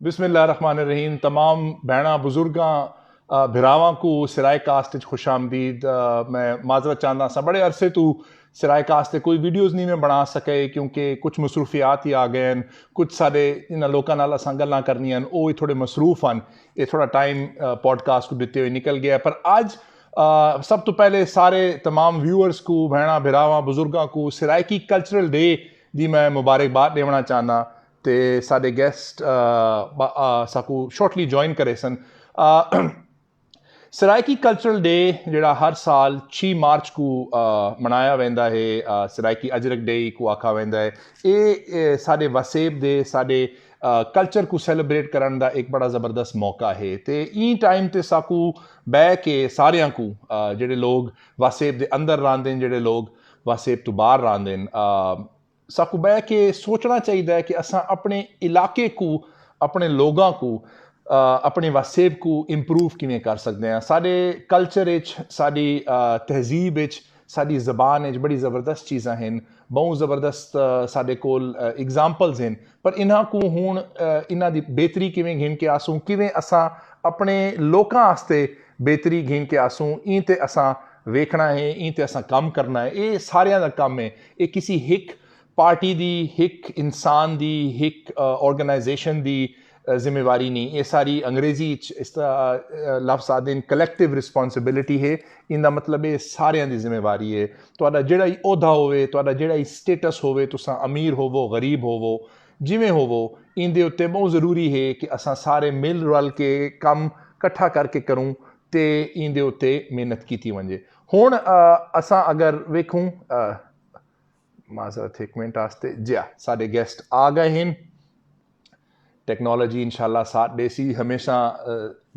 बिस्मिल्लाहिर्रहमानिर्रहीम। तमाम भैणा बुजुर्गां भिरावां को सिराय कास्ट च खुश आमदीद। मैं माजरत चाहता सा बड़े अरसे तू सिराय कास्ट कोई वीडियोज़ नहीं मैं बना सके क्योंकि कुछ मसरूफियात ही आ गए हैं। कुछ सारे इन्होंने लोगों नाल असां गल्लां करनियां वो ही थोड़े मसरूफ हैं। ये थोड़ा टाइम पॉडकास्ट को देते हुए निकल गया। पर अज सब तो पहले सारे तमाम व्यूअर्स को भैणा भिरावां बुजुर्गां को सिरायकी कल्चरल डे दी मैं मुबारकबाद देना चाहना। ते साडे गेस्ट साकू शॉर्टली ज्वाइन करे सन। सरायकी कल्चरल डे जिहड़ा हर साल 6 मार्च को मनाया वेंदा है, सरायकी अजरक डे को आखा वेंदा है। ये साडे वसेब दे साडे कल्चर को सैलीब्रेट करने का एक बड़ा ज़बरदस्त मौका है। तो ई टाइम ते साकू बह के सारियां को जेडे लोग वसेब दे अंदर रहांदे, जेडे लोग वसेब तो बाहर रहांदे, साकू बह के सोचना चाहिए कि असां अपने इलाके को, अपने लोगों को, अपने वसेब को इंप्रूव किवें कर सकते हैं। साडे कल्चर इच, साडी तहजीब इच, साडी ज़बान इच बड़ी ज़बरदस्त चीज़ां हैं, बहुत ज़बरदस्त साडे कोल एग्जाम्पल्स हैं। पर इन्हां को हुण इन्हां दी बेहतरी किवें घिन के आसूं, किवें असां अपने लोकां आस्ते बेहतरी घिन के आसूं, ई ते असां वेखना है, ई ते असां कम करना है। ये सारियां दा कम है। ये किसी हिक पार्टी दी, हिक इंसान दी, हिक ऑर्गेनाइजेशन दी जिम्मेवारी नहीं। ये सारी अंग्रेजी इस लफ्ज़ आदि कलैक्टिव रिस्पॉन्सिबिलिटी है। इंदा मतलब ये सारियां दी जिम्मेवारी है। तुहाडा जिहड़ा ही ओहदा होवे, तुहाडा जिहड़ा ही स्टेटस होवे, तुसां अमीर होवो, गरीब होवो, जिवें होवो, इंदे उत्ते बहुत ज़रूरी है कि असां सारे मिल रल के कम कट्ठा करके करूं ते इंदे उत्ते मेहनत कीती वंजे। हुण असां अगर वेखूं, माजरत एक मिनट आस्ते जी साडे गेस्ट आ गए हैं। टेक्नोलॉजी इंशाल्लाह साथ देसी। हमेशा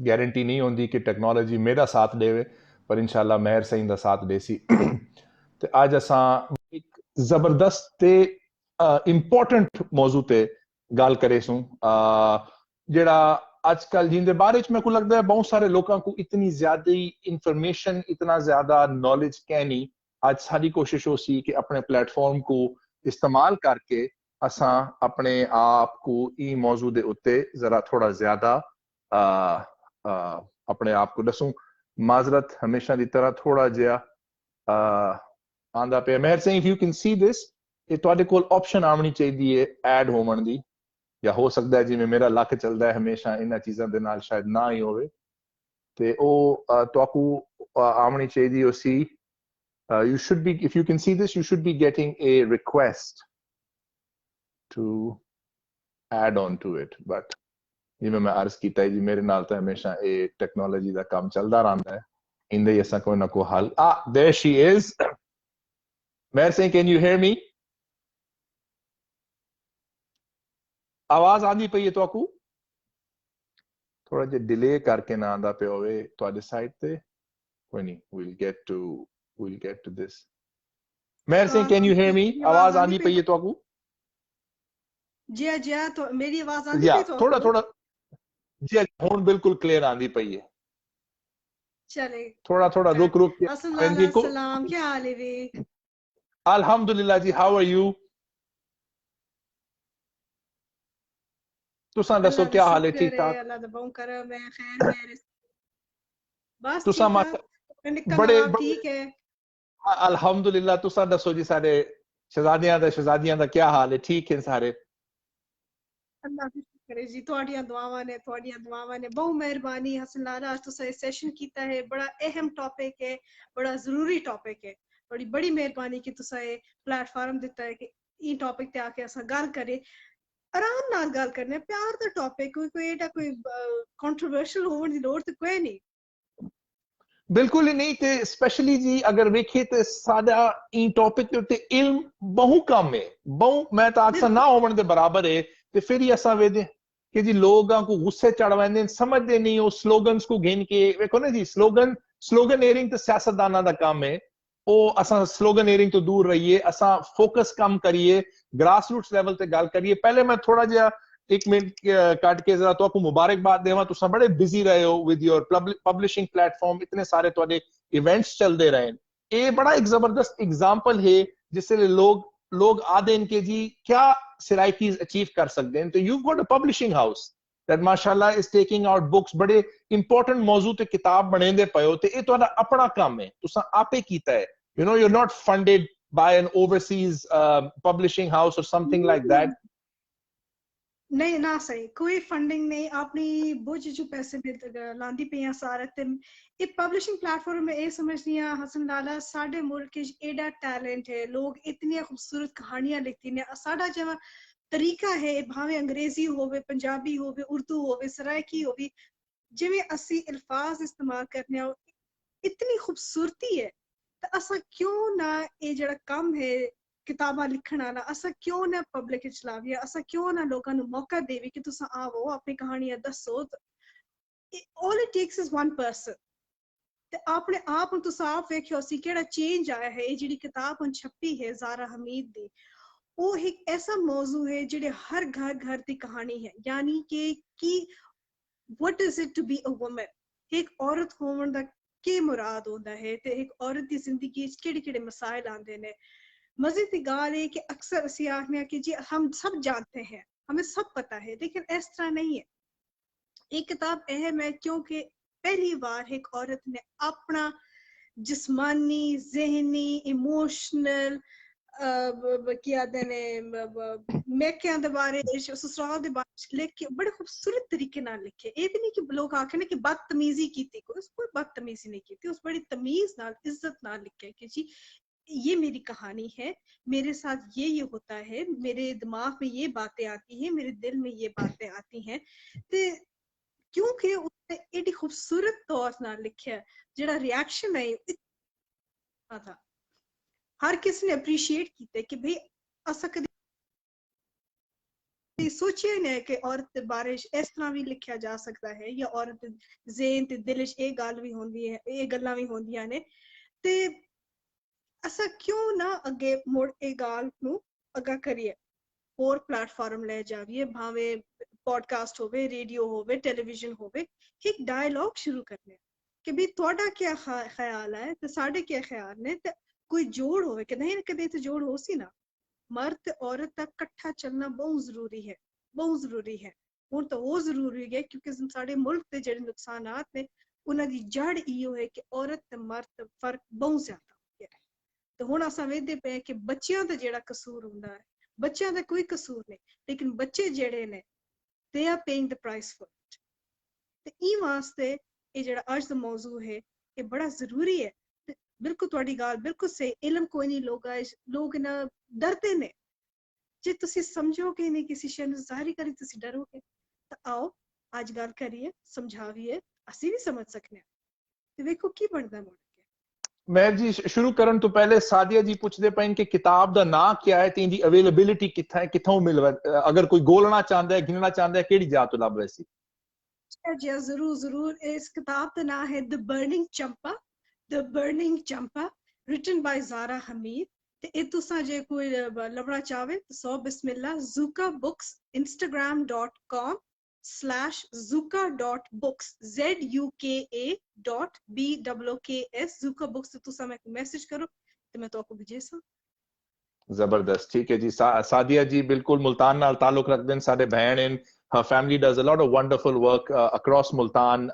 गारंटी नहीं होती कि टेक्नोलॉजी मेरा साथ देवे, पर इंशाल्लाह मेहर सही दा साथ देसी। तो आज असां एक जबरदस्त ते इंपॉर्टेंट मौजू ते गल करेसूं, जेड़ा आजकल जिंदे बारे में को लगता है बहुत सारे लोगों को इतनी ज्यादा इंफॉर्मेशन, इतना ज्यादा नॉलेज क्या नहीं। आज सारी कोशिश हो सी कि अपने प्लेटफॉर्म को इस्तेमाल करके असां अपने आप को ई मौजू दे उत्ते जरा थोड़ा ज्यादा अपने आप को दसूं। माजरत हमेशा की तरह थोड़ा जिहा आंदा पे। Mehar Singh, if you can see this, ये तुहाडे कोल ऑप्शन आनी चाहिए ऐड होवन दी, या हो सकता है जिवें मेरा लक चलता है हमेशा इन्हां चीज़ां दे नाल शायद ना ही होवे। ते ओ तुहाकू आनी चाहिए ओ सी, you should be, if you can see this, you should be getting a request to add on to it, but जिवें मैं अर्ज कीता है जी, मेरे नाल तो हमेशा ये टेक्नोलॉजी दा काम चलदा रहिंदा है। इंदे ही असां कोई ना कोई हल। there she is. Mehar Singh, can you hear me? आवाज आंदी पई है तुहाकू? थोड़ा जिहा डिले करके ना आंदा पे होवे तुहाडे साइड ते। कोई नहीं, we'll get to this. Mehar Singh, can you hear me? आवाज आंदी पई है तुहाकू? जी जी, तो मेरी आवाज आंदी पई तो थोड़ा थोड़ा जी हुण बिल्कुल क्लियर आंदी पई है। चले थोड़ा थोड़ा रुक रुक के। अस्सलाम, क्या हाल है वे? अल्हम्दुलिल्लाह जी, हाउ आर यू? तुसां दसो क्या हाल है? ठीक ठाक? अल्लाह दा बहुत करम है, खैर मेरे बस तुसां बड़े ठीक है अल्हम्दुलिल्लाह। तुसां दसो जी, सारे शहजादियां दा क्या हाल है? ठीक है सारे? अल्लाह दी शुक्र है जी, तुहाडियां दुआवां ने बहुत मेहरबानी। हसन लाला, आज तुसा सेशन कीता है, बड़ा अहम टॉपिक है, बड़ा जरूरी टॉपिक है। बड़ी मेहरबानी कि तुसा ये प्लेटफार्म दिता है कि ई टॉपिक ते आके असां गल करे, आराम नाल गल करने, प्यार दा टॉपिक, कोई एडा कोई कंट्रोवर्शियल होने दी लोड़ ते कोई नहीं। बिल्कुल ही नहीं। ते स्पेशली जी अगर वेखिए तो साडा ई टॉपिक के उत्ते इल्म बहु कम है, बहु मैं तो अक्सर ना होवन दे बराबर है। ते फिर ही असां वेदे कि जी लोगों को गुस्से चढ़वांदे, समझदे नहीं वो स्लोगन्स को गिन के। वेखो ना जी, स्लोगन तो सियासतदाना दा काम है। ओ असां स्लोगन एयरिंग तो दूर रहिए, असां फोकस कम करिए, ग्रास रूट्स लेवल ते गल करिए। पहले मैं थोड़ा जिहा एक मिनट काट के जरा तो आपको मुबारकबाद देवा। तुसा बड़े बिजी रहे हो विद योर पब्लिशिंग प्लेटफॉर्म, इतने सारे तुहाडे इवेंट्स चलते रहे। ये बड़ा एक जबरदस्त एग्जांपल है जिससे लोग आदे इनके जी क्या सिराइकीज अचीव कर सकते हैं। तो you got a publishing house, that mashallah is taking out books बड़े important मौजू ते किताब बनेंदे पए हो ते ये तुहाडा अपना काम है तुसा आपे कीता है you know you're not funded by an overseas publishing house or something like that नहीं ना सही कोई फंडिंग नहीं अपनी बोझ जो पैसे में लांदी पे हैं सारे ते ये पब्लिशिंग प्लेटफॉर्म में ये समझनी है हसन लाला साडे मुल्क के एडा टैलेंट है लोग इतनी खूबसूरत कहानियां लिखती ने साडा जमा तरीका है भावे अंग्रेजी होवे पंजाबी होवे उर्दू होवे सराइकी होवे जिवें असी अल्फाज इस्तेमाल करने इतनी खूबसूरती है तो असा क्यों ना ये जड़ा कम है किताबां लिखण वाला असा क्यों ना पब्लिक च लावीए असा क्यों ना लोकां नु मौका देवी कि तुसा आवो अपनी कहानियां दसो all it takes is one person ते अपने आप नु तुसा आप वेखियो सी केड़ा चेंज आया है ये जेडी किताब हुन छपी है ज़ारा हमीद दी वो एक ऐसा मौजू है जेडे हर घर घर दी कहानी है यानी कि what is it to be a woman एक औरत होवन दा के मुराद होंदा है ते एक औरत दी जिंदगी च केड़े-केड़े मसाइल आंदे ने मजे की गाल है कि अक्सर असी आखने कि जी हम सब जानते हैं हमें सब पता है लेकिन इस तरह नहीं है एक किताब अहम है क्योंकि पहली बार एक औरत ने अपना जिस्मानी जहनी इमोशनल क्या देने मैके दे बारे ससुराल दे बारे लिख के बड़े खूबसूरत तरीके नाल लिखे ये भी नहीं कि लोग आखे ना कि बदतमीजी की थी कोई बदतमीजी नहीं की थी उस बड़ी तमीज नाल इज्जत नाल लिखे कि जी ये मेरी कहानी है मेरे साथ ये होता है मेरे दिमाग में ये बातें आती हैं मेरे दिल में ये बातें आती हैं ते क्योंकि उसने एडी खूबसूरत तौर नाल लिखा जेड़ा रिएक्शन है था हर किसी ने अप्रिशिएट किया कि भाई असा कदी सोचिए ने कि औरत दे बारे इस तरह भी लिखा जा सकता है या औरत ज़हन ते दिल च ये गल भी होंदी है ये गल्लां भी होंदियां ने ते असा क्यों ना अगे मुड़ ए गाल नू अगा करिए और प्लेटफॉर्म ले जाविए भावे पॉडकास्ट होवे रेडियो होवे टेलीविजन होवे एक डायलॉग शुरू करने कि भी थोड़ा क्या ख्याल है ते साडे क्या ख्याल ने ते कोई जोड़ होवे कि नहीं कदे ते जोड़ हो सी ना मर्द ते औरत तक इकट्ठा चलना बहुत जरूरी है हुण तो वो जरूरी है क्योंकि साडे मुल्क दे जेडे नुकसानात ने उन्हां दी जड़ इयो है कि औरत ते मर्द फर्क बहुत ज्यादा तो हुण असां वेखदे पे कि बच्चियां दा जेड़ा कसूर हुंदा है बच्चियां दा कोई कसूर नहीं लेकिन बच्चे जेड़े ने they are paying the price for it ते ई वास्ते ये जेड़ा अज दा मौजू है ये बड़ा जरूरी है बिल्कुल तुहाडी गल बिल्कुल सही इल्म कोई नहीं लोग ना डरते ने जे तुसी समझोगे नहीं किसी शय नूं जाहिर करी तुसी डरोगे तो आओ अज गल करिए समझाविए असी भी समझ सकने ते वेखो की बनदा मुड़ मैं जी शुरू करन तो पहले सादिया जी पूछते पे कि किताब दा ना क्या है ते इंदी अवेलेबिलिटी किथा है किथों मिल अगर कोई गोलना चाहता है गिनना चाहता है केड़ी जा तो लब वैसी जी जरूर इस किताब का नाम है the burning Champa written by Zara Hamid ते ए तुसा जे कोई लभना चाहे तो सौ बिस्मिल्लाह ज़ूका बुक्स instagram.com/zuka.books ZUKA.BOOKS ज़ूका बुक्स तो तुसा मैं मैसेज करो तो मैं तो आपको भेजे सा जबरदस्त ठीक है जी सादिया जी बिल्कुल मुल्तान नाल ताल्लुक रखदे न साडे बहन इन her family does a lot of wonderful work across Multan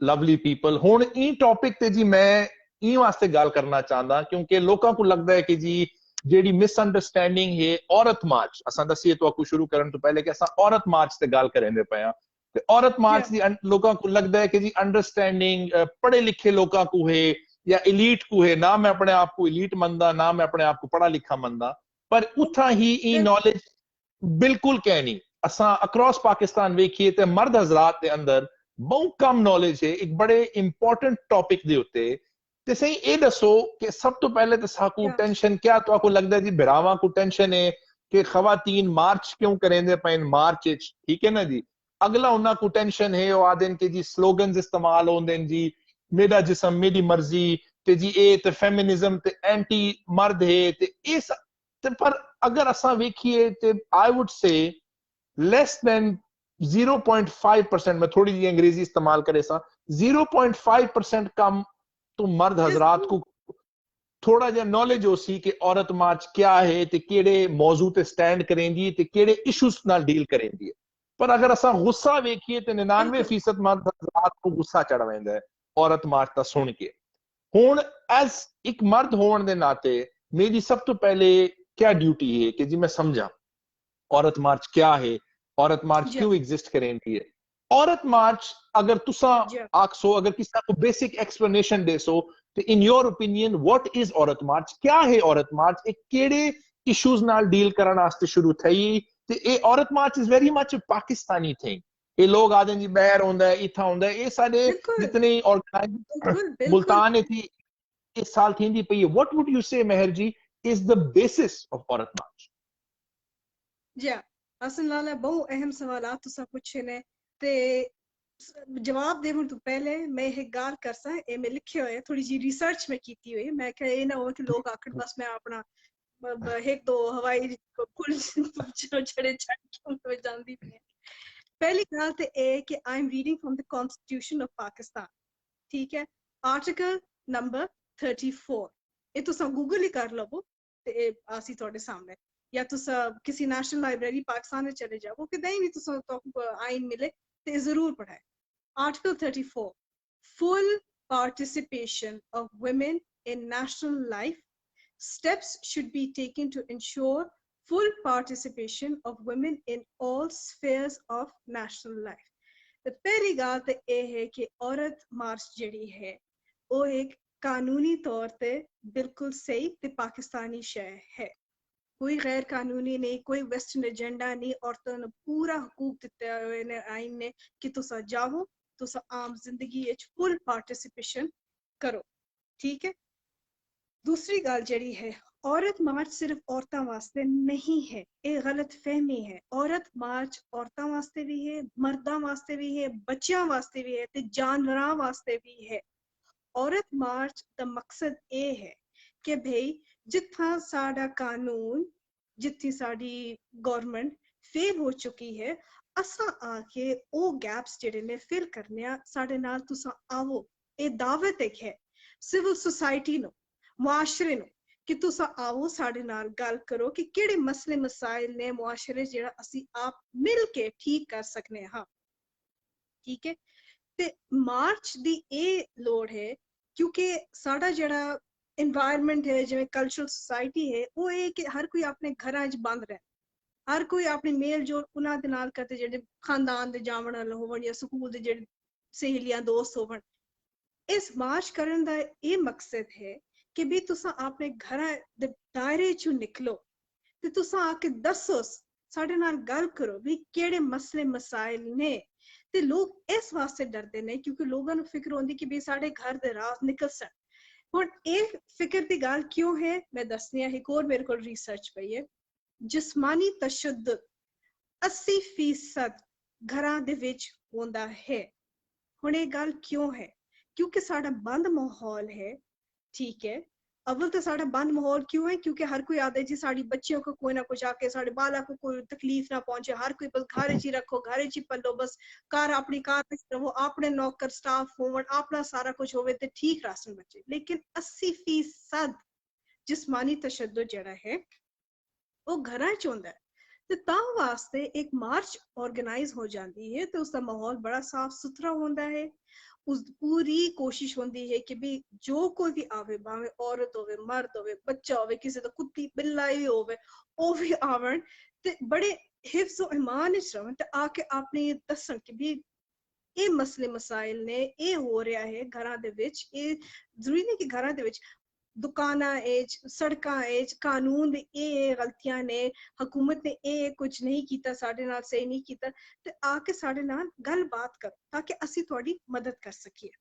lovely people हुन ई टॉपिक ते जी मैं ई वास्ते गल करना चाहंदा क्योंकि लोकां को लगदा है कि जी जेडी मिसअंडरस्टैंडिंग है औरत मार्च असां दसिए तो आपको शुरू करन तो पहले कि असां औरत मार्च ते गल करेंदे पे हां ते औरत मार्च दी लोकां को लगदा है कि जी अंडरस्टैंडिंग पढ़े लिखे लोकां को है या इलीट को है ना मैं अपने आप को इलीट मनदा ना मैं अपने आप को पढ़ा लिखा मनदा पर उथा ही ई नॉलेज बिल्कुल कह नहीं असां अक्रॉस पाकिस्तान वेखिए ते मर्द हजरात दे अंदर बहुत कम नॉलेज है एक बड़े इंपॉर्टेंट टॉपिक दे उत्ते ते सही ए दसो कि सब तो पहले तो साकू टेंशन क्या तो आपको लगदा है जी बिरावा को टेंशन है कि खवातीन मार्च क्यों करेंदे पैन मार्च ठीक है ना जी अगला उन्ना को टेंशन है ओ आदेन के जी स्लोगन्स इस्तेमाल होंदे जी मेरा जिस्म मेरी मर्जी ते जी ए ते फेमिनिज्म ते एंटी मर्द है ते इस ते पर अगर असां वेखिए ते I would say less than 0.5% मैं थोड़ी जी अंग्रेजी इस्तेमाल करे सा 0.5% कम तो मर्द हजरात को थोड़ा जा नॉलेज हो सी कि औरत मार्च क्या है ते केड़े मौजू ते स्टैंड करेंदी ते केड़े इश्यूज नाल डील करेंदी है पर अगर असां गुस्सा वेखिए तो 99% बिल्कुल मर्द हज़रात को गुस्सा चढ़ वेंदा है औरत मार्च दा सुन के। हुण एज एक मर्द होने के नाते मेरी सब तो पहले क्या ड्यूटी है कि जी मैं समझा औरत मार्च क्या है, औरत मार्च जी क्यों एग्जिस्ट करेंदी है। औरत मार्च अगर तुसा जी आखसो, अगर किसी को बेसिक एक्सप्लेनेशन दे सो, तो in your opinion what is औरत मार्च, क्या है औरत मार्च, एक केड़े इश्यूज नाल डील करने वास्ते शुरू थई, ते ए Aurat March is very much Pakistani thing. ये लोग आदे जी बहर होंदा है, इथा होंदा है, ये साडे बिल्कुल जितने ऑर्गेनाइज बिल्कुल बिल्कुल मुल्तान थी इस साल थी पई है। व्हाट वुड यू से मेहर जी इज द बेसिस ऑफ औरत मार्च? जी असन लाला बहु अहम सवालात तुसा पुछे ने ते जवाब देवन तो पहले मैं एक गाल करसा ए मैं लिखे हुए थोड़ी जी रिसर्च में कीती हुई मैं कह ये ना हो कि लोग आखिर बस मैं अपना एक दो हवाई पुल चढ़े चढ़ के मैं जानती नहीं है। पहली गाल ते ए कि I am reading from the constitution of Pakistan, ठीक है, आर्टिकल नंबर 34। ये तुसा गूगल ही कर लवो ते आसी थोड़े सामने, या तुसा किसी नेशनल लाइब्रेरी पाकिस्तान में चले जाओ कि नहीं भी तुसा तो आइन मिले ते जरूर पढ़ाए। Article 34, full participation of women in national life. Steps should be taken to ensure full participation of women in all spheres of national life. तो पहली गल तो यह है कि औरत मार्च जड़ी है वो एक कानूनी तौर पे बिल्कुल सही ते पाकिस्तानी शय है, कोई गैर कानूनी नहीं, कोई वेस्टर्न एजेंडा नहीं। औरतों ने पूरा हुकूक दिते हुए ने आइन ने कि तुसा जाओ, तुसा आम जिंदगी फुल पार्टिसिपेशन करो, ठीक है। दूसरी गल जड़ी है, औरत मार्च सिर्फ औरतों वास्ते नहीं है, ये गलत फहमी है। औरत मार्च औरतों वास्ते भी है, मर्दां वास्ते भी है, बच्चों वास्ते भी है ते जानवरां वास्ते भी है। औरत मार्च का मकसद ये है कि भाई जिथा साडा कानून, जिथी साडी गवर्नमेंट फेल हो चुकी है, असा आके ओ गैप्स जेडे ने फिल करने आ, साडे नाल तुसा आवो। ये दावत एक है सिविल सोसाइटी नो, मुआशरे नो, कि तुसा आओ साडे नाल गल करो कि केड़े मसले मसाइल ने मुआशरे जेड़ा असी आप मिल के ठीक कर सकने हाँ, ठीक है। ते मार्च दी ए लोड है क्योंकि साडा जेड़ा एनवायरनमेंट है, जिवें कल्चरल सोसाइटी है, वो ये कि हर कोई अपने घरां च बंद रहे, हर कोई अपनी मेल जोल उन्हां दे नाल करते जेडे खानदान दे जावण वाले होवन या स्कूल दे जेडे सहेलियां दोस्त होवन। इस मार्च करन दा ये मकसद है कि भी तुसा अपने घरां दे दायरे चों निकलो ते तुसा आके दसो, साडे नाल गल करो भी केड़े मसले मसाइल ने। ते लोग इस वास्ते डरदे ने क्योंकि लोगों को फिक्र होंदी कि भी साडे घर दे राज निकल सन। हुण एक फिक्र दी गल क्यों है मैं दसनी है, एक और मेरे को रिसर्च पई है। जिस्मानी तशद्दुद 80% घरां दे विच होंदा है। हुण ये गल क्यों है, क्योंकि साडा बंद माहौल है, ठीक है। अव्वल तो साडा बंद माहौल क्यों है, क्योंकि हर कोई आदे जी साडी बच्चियों को कोई ना कुछ आके साडे बाला को कोई तकलीफ ना पहुंचे, हर कोई बस घर च ही रखो, घर च ही पलो, बस कार अपनी कार में रहो, अपने नौकर स्टाफ होवन, अपना सारा कुछ होवे ते ठीक रासन बच्चे। लेकिन 80% जिस्मानी तशद्दुद जड़ा है वो घरां च होंदा है। ते तां वास्ते एक मार्च ऑर्गेनाइज हो जाती है तो उसका माहौल बड़ा साफ सुथरा होता है। उस पूरी कोशिश होती है कि भी जो कोई भी आवे, भावे औरत होवे, मर्द होवे, बच्चा होवे, किसी तो कुत्ती बिल्ला भी होवे, ओ भी आवन ते बड़े हिफ्ज़ व ईमान च रहन ते आके अपने दसन कि भी ये मसले मसाइल ने, ये हो रहा है घरां दे विच। ये जरूरी नहीं कि घरां दे विच, दुकाना एज, सड़का एज, कानून दे ये गलतियां ने, हुकूमत ने ये कुछ नहीं किया, साडे नाल सही नहीं किया, ते आके साडे नाल गल बात करो ताकि असी थोड़ी मदद कर सकिए,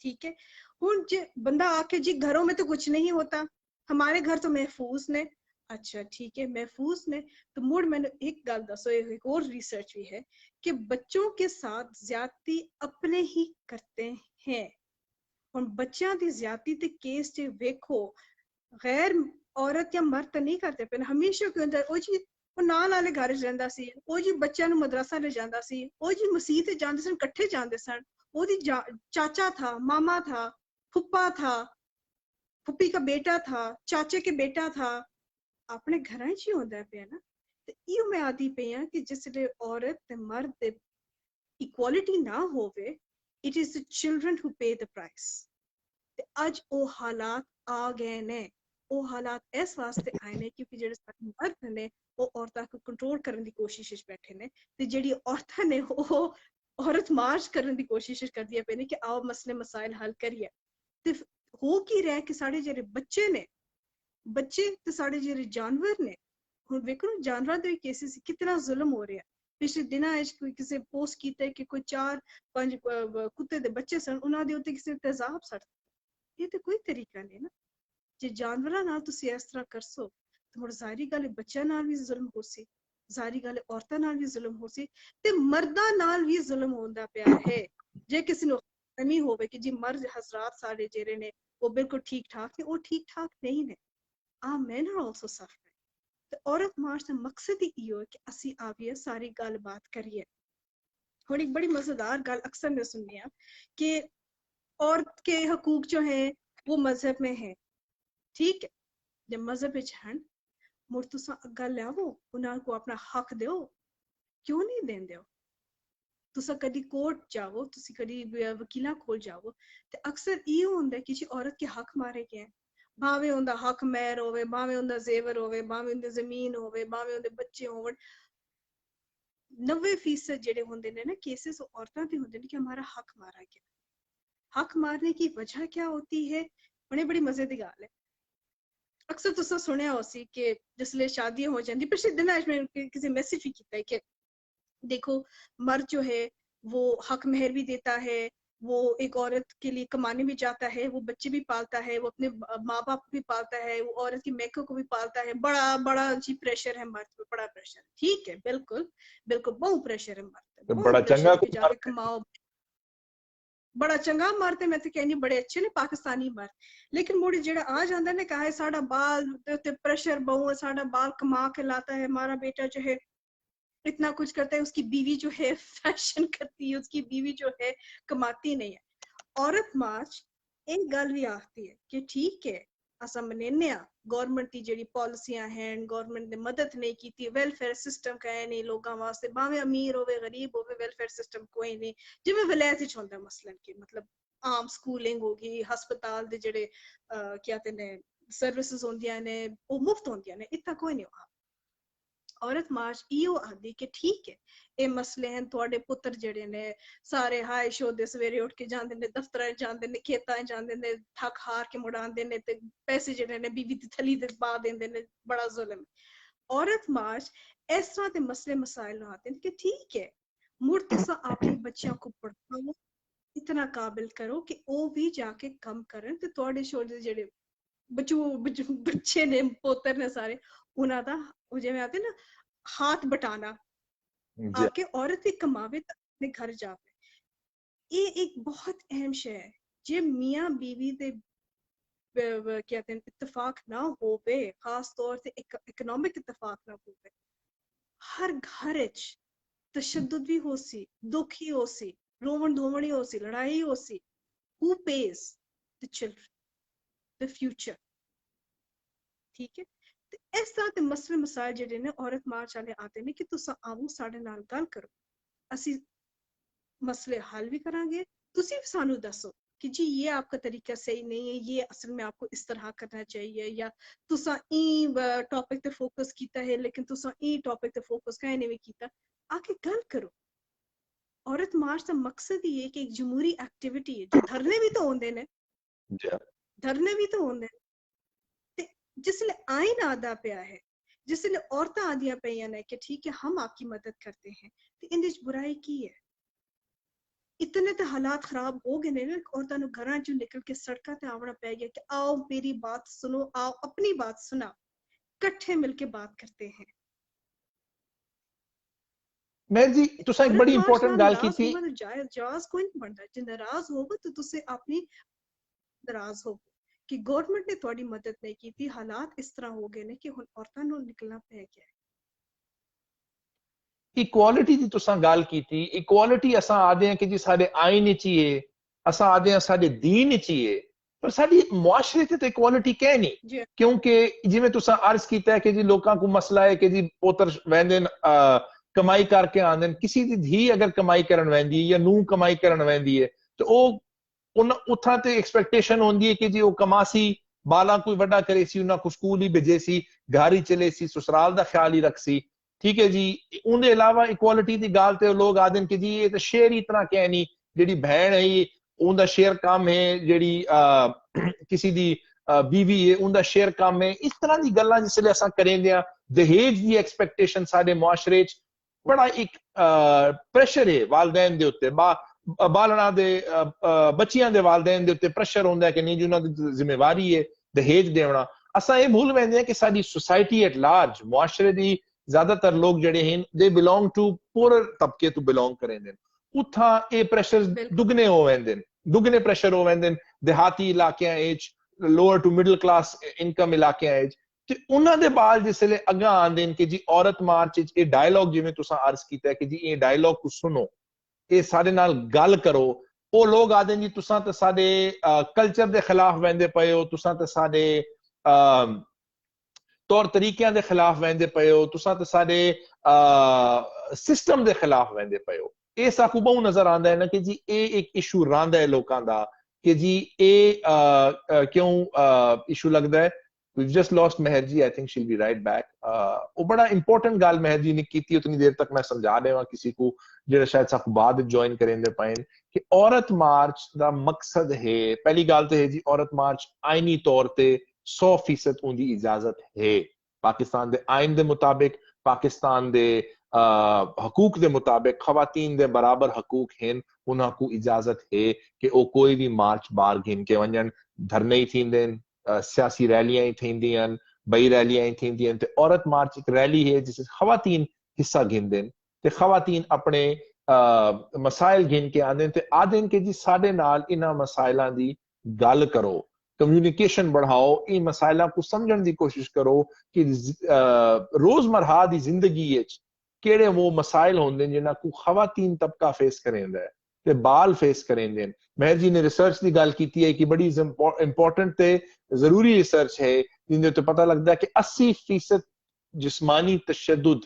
ठीक है। हुण जे बंदा आके जी घरों में तो कुछ नहीं होता, हमारे घर तो महफूज ने, अच्छा ठीक है महफूज ने, तो मुड़ मैंने एक गल दसो, एक और रिसर्च भी है कि बच्चों के साथ ज्यादती अपने ही करते हैं। और बच्चों की ज्यादती ते केस जे वेखो, गैर औरत या मर्द नहीं करते पे, हमेशा क्यों होंदा ओ जी वो नाल वाले घर च रहिंदा सी, ओ जी बच्चों नु मदरसा ले जांदा सी, ओ जी मसीह ते जांदे सन, इकट्ठे जांदे सन, ओ दी चाचा था, मामा था, फुप्पा था, फुप्पी का बेटा था, चाचे के बेटा था, अपने घर च ही होंदा पे ना। ਤੇ ਇਹ ਮੈਂ ਆਦੀ ਪਈ ਆ ਕਿ ਜਿਸਲੇ ਔਰਤ ਤੇ ਮਰਦ ਦੇ ਇਕੁਐਲਿਟੀ ਨਾ ਹੋਵੇ, it is the children who pay the price. ਤੇ ਅੱਜ ਉਹ ਹਾਲਾਤ ਆ ਗਏ ਨੇ। ਉਹ ਹਾਲਾਤ ਇਸ ਵਾਸਤੇ ਆਏ ਨੇ ਕਿਉਂਕਿ ਜਿਹੜੇ ਸਾਡੇ ਮਰਦ ਨੇ ਉਹ ਔਰਤਾਂ ਨੂੰ ਕੰਟਰੋਲ ਕਰਨ ਦੀ ਕੋਸ਼ਿਸ਼ ਵਿੱਚ ਬੈਠੇ ਨੇ, ਤੇ ਜਿਹੜੀ ਔਰਤਾਂ ਨੇ ਉਹ ਔਰਤ ਮਾਰਚ ਕਰਨ ਦੀ ਕੋਸ਼ਿਸ਼ ਕਰਦੀਆਂ ਪਏ ਨੇ ਕਿ ਆਓ ਮਸਲੇ ਮਸਾਇਲ ਹੱਲ ਕਰੀਏ। ਤੇ ਹੋ ਕੀ ਰਿਹਾ ਕਿ ਸਾਡੇ ਜਿਹੜੇ ਬੱਚੇ ਨੇ, ਬੱਚੇ ਤੇ ਸਾਡੇ ਜਿਹੜੇ ਜਾਨਵਰ ਨੇ, ਹੁਣ ਵੇਖੋ ਜਾਨਵਰਾਂ ਦੇ ਕੇਸਿਸ ਕਿੰਨਾ ਜ਼ੁਲਮ ਹੋ ਰਿਹਾ। ਪਿਛਲੇ ਦਿਨਾਂ ਵਿੱਚ ਕੋਈ ਕਿਸੇ ਪੋਸਟ ਕੀਤਾ ਕਿ ਕੋਈ 4-5 ਕੁੱਤੇ ਦੇ ਬੱਚੇ ਸਨ, ਉਹਨਾਂ ਦੇ ਉੱਤੇ ਕਿਸੇ ਤੇਜ਼ਾਬ ਸੱਟ। ਇਹ ਤੇ ਕੋਈ ਤਰੀਕਾ ਨਹੀਂ ਨਾ। ਜੇ ਜਾਨਵਰਾਂ ਨਾਲ ਤੁਸੀਂ ਇਸ ਤਰ੍ਹਾਂ ਕਰਸੋ ਤਾਂ ਹੁਣ ਜ਼ਾਹਿਰੀ ਗੱਲ ਹੈ ਬੱਚਿਆਂ ਨਾਲ ਵੀ ਜ਼ੁਲਮ ਹੋ ਸੀ, ਜ਼ਾਹਿਰੀ ਗੱਲ ਹੈ ਔਰਤਾਂ ਨਾਲ ਵੀ ਜ਼ੁਲਮ ਹੋ ਸੀ, ਤੇ ਮਰਦਾਂ ਨਾਲ ਵੀ ਜ਼ੁਲਮ ਹੁੰਦਾ ਪਿਆ ਹੈ। ਜੇ ਕਿਸੇ ਨੂੰ ਨਹੀਂ ਹੋਵੇ ਕਿ ਜੀ ਮਰਦ ਹਜ਼ਰਾਤ ਸਾਡੇ ਜਿਹੜੇ ਨੇ ਉਹ ਬਿਲਕੁਲ ਠੀਕ ਠਾਕ ਨੇ, ਉਹ ਠੀਕ ਠਾਕ ਨਹੀਂ ਨੇ। men are also suffering। ਤੇ ਔਰਤ ਮਾਰਚ ਦਾ ਮਕਸਦ ਹੀ ਇਹੋ ਹੈ ਕਿ ਅਸੀਂ ਆਵੀਏ ਸਾਰੀ ਗੱਲਬਾਤ ਕਰੀਏ। ਹੁਣ एक बड़ी मजेदार गल अक्सर मैं सुननी है कि औरत के हकूक जो है वो मजहब में है, ठीक है। जब मजहब विच हैं मुड़ तुसा अग्गा लियावो, उन्हां को अपना हक दो, क्यों नहीं देंदे हो? तुसा कदी कोर्ट जाओ, तुसी कदी वकीला कोल जाओ, ते अक्सर ये होंदा है कि जी औरत के हक मारे गए, भावे उनदा हक महर होवे, भावे उनदा जेवर होवे, भावे उनदी जमीन होवे, भावे उनदे बच्चे होवन। 90% जेडे होंदे ने ना केसेस औरतां दे होंदे ने कि हमारा हक मारा गया। हक मारने की वजह क्या होती है? बड़ी बड़ी मजे की गल है। अक्सर तुसा सुनिया होसी कि जिसले शादियां हो जाती, पिछले दिन आज मैं किसी मैसेज भी किया है कि देखो मर्द जो है वो हक महर भी देता है, वो एक औरत के लिए कमाने भी जाता है, वो बच्चे भी पालता है, वो अपने माँ बाप को भी पालता है, वो औरत की मैकों को भी पालता है। बड़ा बड़ा जी प्रेशर है मर्द पे, बड़ा प्रेशर। ठीक है, बिल्कुल बिल्कुल बहुत प्रेशर है मर्द पे, बड़ा बहुत चंगा प्रेशर है कि जाके कमाओ। बड़ा चंगा मर्द है, मैं तो कहनी बड़े अच्छे ने पाकिस्तानी मर्द। लेकिन मोड़ी जेड़ा आ जाता ने कहा है साडा बाल ते प्रेशर बहु है, साडा बाल कमा के लाता है, हमारा बेटा जो है इतना कुछ करता है, उसकी बीवी जो है फैशन करती है, उसकी बीवी जो है कमाती नहीं है। औरत मार्च एक गल भी आती है कि ठीक है असा मनेने गवर्नमेंट की जेडी पॉलिसियां हैं, गवर्नमेंट ने मदद नहीं की, वेलफेयर सिस्टम का है नहीं लोगों वास्ते, भावे अमीर होवे गरीब होवे वेलफेयर सिस्टम कोई नहीं। जिवें विलायत विच होंदा मसलन कि मतलब आम स्कूलिंग होगी, हस्पताल दे जेडे क्या कहते ने सर्विसेज होंदियां ने वो मुफ्त होंदियां ने, इतना कोई नहीं हुआ। औरत मार्च इो आदि कि ठीक है ये मसले हैं, थोड़े पुत्र जेडे ने सारे हाय शोदे सवेरे उठ के जांदे ने, दफ्तर जांदे ने, खेतां जांदे ने, थक हार के मुड़ांदे ने, ते पैसे जेडे ने बीवी दी थली दे पा देंदे ने, बड़ा जुल्म। औरत मार्च इस तरह के मसले मसाइल आते हैं कि ठीक है मुड़ तुसा अपने बच्चों को पढ़ाओ, इतना काबिल करो कि वो भी जाके कम करन, ते थोड़े शोदे जेडे बच्चे ने पोतर ने सारे उन्हां दा जिवें आते ना हाथ बटाना, आके औरत ही कमावे तो अपने घर जावे। ये एक बहुत अहम शय है। जे मियाँ बीवी दे कहते हैं इत्तेफाक ना होवे, खास तौर से इकोनॉमिक इत्तेफाक ना होवे, हर घर विच तशद्दुद भी हो सी, दुख ही हो सी, रोवन धोवन ही हो सी, लड़ाई हो सी। Who pays the children, the future? ठीक है। इस तरह के मसले मसाइल जेडे ने औरत मार्च वाले आते ने कि तुसा आओ साडे नाल गल करो, असी मसले हल भी करांगे, तुसी भी सानू दसो कि जी ये आपका तरीका सही नहीं है, ये असल में आपको इस तरह करना चाहिए, या तुसा ई टॉपिक पे फोकस कीता है लेकिन तुसा ई टॉपिक पे फोकस काहे नहीं कीता। आके गल करो। औरत मार्च का मकसद ही है कि एक जमहूरी एक्टिविटी है, जो धरने भी तो होंदे ने, धरने भी तो होंदे ने, जिसले आइन आदा पिया है, जिसले औरतां आदियां पियां ने कि ठीक है हम आपकी मदद करते हैं, तो इंदे च बुराई की है? इतने तो हालात खराब हो गए ने, औरतां नूं घरां चों निकल के सड़कां ते आवना पै गया कि आओ मेरी बात सुनो, आओ अपनी बात सुना, इकट्ठे मिलके बात करते हैं। मैं जी तुसा एक बड़ी इंपॉर्टेंट गल की थी, जायज कोई नहीं बनता, जे नाराज होवो तो तुसे अपनी नाराज हो कि गवर्नमेंट ने थोड़ी मदद नहीं की थी, हालात इस तरह हो गए ने कि हुण औरतां नूं निकलना पै गया। इक्वालिटी की तुसा गल की थी, इक्वालिटी असा आदे हैं कि जी साडे आइन विच ही है, असा आदे हैं साडे दीन विच ही है, ਪਰ ਸਾਡੀ ਮੁਆਸ਼ਰੇ ਤੇ ਇਕੁਆਲਿਟੀ ਕਹਿ ਨਹੀਂ, ਜੀ ਕਿਉਂਕਿ ਜਿਵੇਂ ਤੁਸੀਂ ਅਰਜ਼ ਕੀਤਾ ਹੈ ਕਿ ਜੀ ਲੋਕਾਂ ਨੂੰ ਮਸਲਾ ਹੈ ਕਿ ਜੀ ਪੁੱਤਰ ਵਹਿੰਦੇ ਨੇ ਕਮਾਈ ਕਰਕੇ ਆਉਂਦੇ ਨੇ, ਕਿਸੇ ਦੀ ਧੀ ਅਗਰ ਕਮਾਈ ਕਰਨ ਵਹਿੰਦੀ ਹੈ ਜਾਂ ਨੂੰ ਕਮਾਈ ਕਰਨ ਵਹਿੰਦੀ ਹੈ ਤੇ ਉਹ ਉੱਥਾਂ ਤੇ ਐਕਸਪੈਕਟੇਸ਼ਨ ਹੁੰਦੀ ਹੈ ਕਿ ਜੀ ਉਹ ਕਮਾਸੀ, ਬਾਲਾਂ ਕੋਈ ਵੱਡਾ ਕਰੇ ਸੀ, ਉਹਨਾਂ ਨੂੰ ਸਕੂਲ ਹੀ ਭੇਜੇ ਸੀ, ਘਰ ਹੀ ਚਲੇ ਸੀ, ਸਸੁਰਾਲ ਦਾ ਖਿਆਲ ਹੀ ਰੱਖ ਸੀ, ਠੀਕ ਹੈ ਜੀ। ਉਹਦੇ ਇਲਾਵਾ ਇਕੁਆਲਿਟੀ ਦੀ ਗੱਲ ਤੇ ਲੋਕ ਆਖਦੇ ਨੇ ਕਿ ਜੀ ਇਹ ਤਾਂ ਸ਼ੇਰ ਹੀ ਤਰ੍ਹਾਂ ਕਹਿ ਨਹੀਂ, ਜਿਹੜੀ ਭੈਣ ਹੈ ਉਹਦਾ ਸ਼ੇਰ ਕੰਮ ਹੈ, ਜਿਹੜੀ ਕਿਸੇ ਦੀ बीवी है उनका शेयर कम है, इस तरह की गल्लां जिसले असां करेंदे आ। दहेज की एक्सपेक्टेशन साडे मुआशरे च बड़ा एक प्रेशर है वालदैन दे उत्ते, बालना दे बच्चियां दे वालदैन दे उत्ते प्रेशर होंदा है कि नहीं जी उन्हां दी जिम्मेवारी है दहेज देना। असां ये भूल वैंदे हैं कि साडी सोसाइटी एट लार्ज, मुआशरे दी ज्यादातर लोग जेडे हैं दे बिलोंग टू पूरे तबके तो बिलोंग करेंदे, उत्थां ये प्रेशर दुगने हो वैंदे, दुगने प्रेशर हो वैंदे देहाती इलाकियां च, lower to middle class income इलाके ते उन्हां दे बाल जिसले अग्गा आंदे कि जी औरत मार्च ये डायलॉग जिवें तुसां अर्ज कीता कि जी ये डायलॉग को सुनो, ये साडे नाल गल करो, वो लोग आदे जी तुसां ते साडे कल्चर दे खिलाफ वहंदे पए हो, तुसां ते साडे तौर तरीकियां दे खिलाफ वहंदे पए हो, तुसां ते साडे सिस्टम दे खिलाफ वहंदे पए हो। ये साकू बहु नजर आंदा है ना कि जी ये एक इशू रहिंदा है लोकां दा कि जी ये क्यों इशू लगता है। We've just lost Meher ji, I think she'll be right back. वो बड़ा इंपॉर्टेंट गल मेहर जी ने की, उतनी देर तक मैं समझा देवा किसी को जो शायद साफ बाद ज्वाइन करेंगे पाए कि औरत मार्च का मकसद है, पहली गल तो है जी औरत मार्च आईनी तौर पे 100% उनकी इजाजत है, पाकिस्तान के आइन के मुताबिक, पाकिस्तान के हकूक के मुताबिक खवातीन के बराबर हकूक हैं, उन्होंने इजाजत है कि वो कोई भी मार्च बाहर घिन के वंजन, धरने ही थींदे, सियासी रैलियां ही थींदियां, बई रैलियां ही थींदियां। ते औरत मार्च एक रैली है जिसे खवातीन हिस्सा घिनदे ते खवातीन अपने मसाइल घिन के आंदे ते आदे कि जी साडे नाल इन्हां मसाइलां दी गल करो, कम्युनिकेशन बढ़ाओ, इन मसाइलां को समझण दी कोशिश करो कि रोजमर्रा दी जिंदगी विच केड़े वो मसाइल होंदे जिन्हां को खवातीन तबका फेस करेंदा है ते बाल फेस करेंदे। मेहर जी ने रिसर्च की गल की है कि बड़ी इंपॉर्टेंट ते जरूरी रिसर्च है जिंदे तो पता लगता है कि 80% जिस्मानी तशद्दुद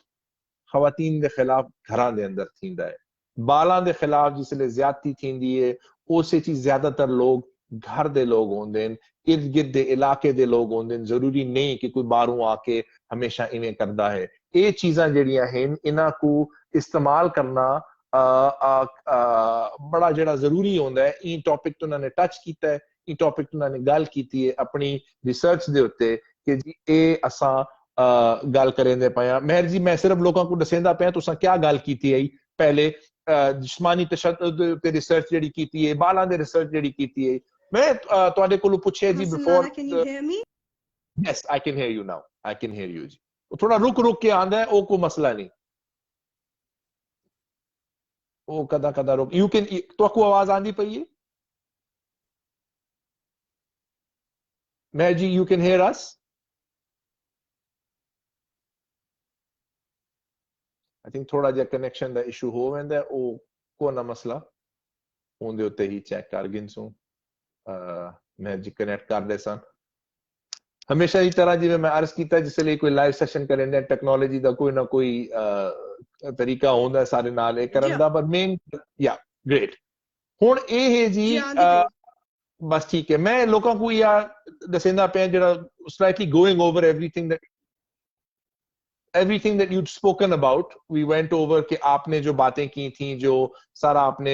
खवातीन के खिलाफ घरां दे अंदर थींदा है, बालां दे खिलाफ जिसले ज्यादती थींदी है उसे चीज ज्यादातर लोग घर दे लोग होंदे, इर्द गिर्द दे इलाके दे लोग होंदे, जरूरी नहीं कि कोई बाहरों आके हमेशा इवें करदा है। ये चीजां जेड़ियां हैं इन्हां को इस्तेमाल करना बड़ा जड़ा जरूरी होंदा है। इन टॉपिक तो उन्होंने टच किया है, इन टॉपिक तो उन्होंने गल की है अपनी रिसर्च दे उत्ते कि जी ए असां गल करेंदे पए। मेहर जी मैं सिर्फ लोगों को दसेंदा पिया तुसां क्या गल की है पहले जिस्मानी तशद्दुद ते रिसर्च जेड़ी की है, बालां दे रिसर्च जेड़ी की है, मैं तुहाडे कोलों पुछया जी before. can you hear me? Yes, I can hear you now. I can hear you जी। थोड़ा रुक रुक के आंदा है, वो कोई मसला नहीं, वो कदा कदा रुक। यू कैन तो आपको आवाज आंदी पई है Mehar ji? You can hear us? I think थोड़ा जिहा कनेक्शन दा इशू हो वेंदा है, वो को ना मसला उनदे उत्ते ही चेक कर गिनसूं। मेहर जी कनेक्ट कर दे सन हमेशा की तरह जिवें मैं अर्ज किया जिसले कोई लाइव सैशन करेंदे टेक्नोलॉजी का कोई ना कोई तरीका होंदा है सारे नाल ए करन दा, पर मेन या ग्रेट हुण ए है जी बस ठीक है। मैं लोगों को या दसेंदा पे जरा slightly going over everything that you'd spoken about, we went over कि आपने जो बातें की थी, जो सारा आपने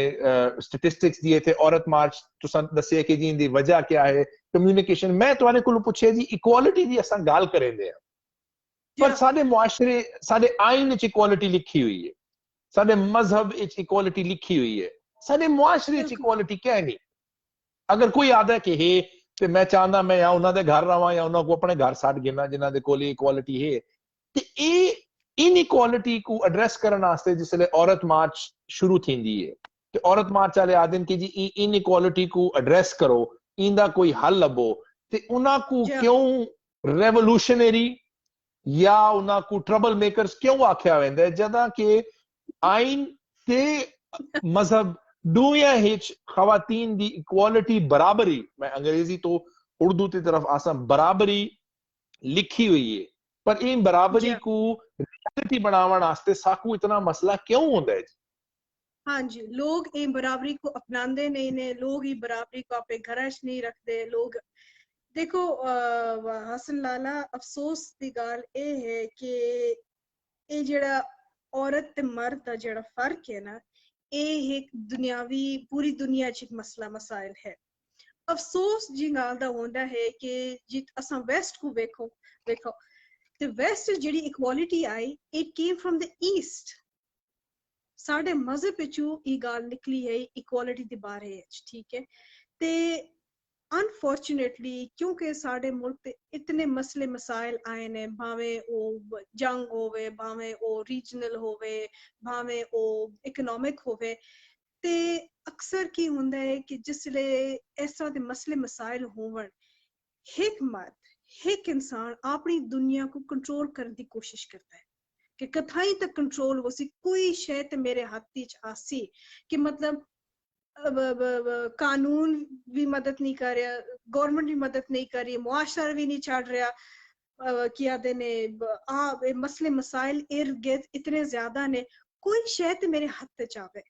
स्टैटिस्टिक्स दिए थे, औरत मार्च तो दसिया कि जी इनकी वजह क्या है, कम्युनिकेशन। मैं तुम्हारे को पूछे जी इक्वालिटी दी असां गाल करेंदे हैं, पर साडे मुआशरे साडे आइन विच इक्वालिटी लिखी हुई है, साडे मजहब विच इक्वालिटी लिखी हुई है, साडे मुआशरे विच इक्वालिटी क्या नहीं। अगर कोई आदा कि हे ते मैं चाहता मैं या उन्हां दे घर रहां या उन्हां को अपने घर साथ गिना जिन्हां दे कोल इक्वालिटी है, ते इनइक्वालिटी को एड्रेस करने वास्ते जिसले औरत मार्च शुरू थींदी है ते औरत मार्च वाले आदमी कि जी इनइक्वालिटी को एड्रेस करो, इंदा कोई हल लभो, ते उन्हां को क्यों रेवोल्यूशनरी या उन्हां को ट्रबल मेकर्स क्यों आख्या वेंदा है, जदा कि आइन ते मजहब दुनिया हिच खवातीन दी इक्वालिटी बराबरी, मैं अंग्रेजी तो उर्दू की तरफ आसा, बराबरी लिखी हुई है, पर इन बराबरी जी को रियलिटी बनावन वास्ते साकू इतना मसला क्यों होता है? हाँ जी, लोग ये बराबरी को अपनाते नहीं ने, लोग ये बराबरी को अपने घर च नहीं रखते। लोग देखो हसन लाला, अफसोस की गाल ये है कि ये जेड़ा औरत ते मर्द का जेड़ा फर्क है ना, ये एक दुनियावी पूरी दुनिया च एक मसला मसाइल है। अफसोस जी गाल दा होंदा है कि जित असा वेस्ट को वेखो वेखो ते वेस्ट जेड़ी equality I, it came from the east. साढ़े मजहब विचू ये गाल निकली है इक्वालिटी के बारे च, ठीक है। ते अनफॉर्चुनेटली क्योंकि साढ़े मुल्क ते इतने मसले मसाइल आए ने, भावे ओ जंग होवे, भावे ओ रीजनल होवे, भावे ओ इकोनॉमिक होवे, ते अक्सर की हुंदा है कि जिसले इस तरह के मसले मसाइल होवन, एक मर्द एक इंसान अपनी दुनिया को कंट्रोल करने की कोशिश करता है कि कथाई तक कंट्रोल हो सी, कोई शय ते मेरे हाथ च आसी कि मतलब कानून भी मदद नहीं कर रहा, गवर्नमेंट भी मदद नहीं कर रही, मुआशरा भी नहीं छड़ रहा, किया देने मसले मसाइल इर्द गिर्द इतने ज्यादा ने, कोई शय ते मेरे हाथ च आवे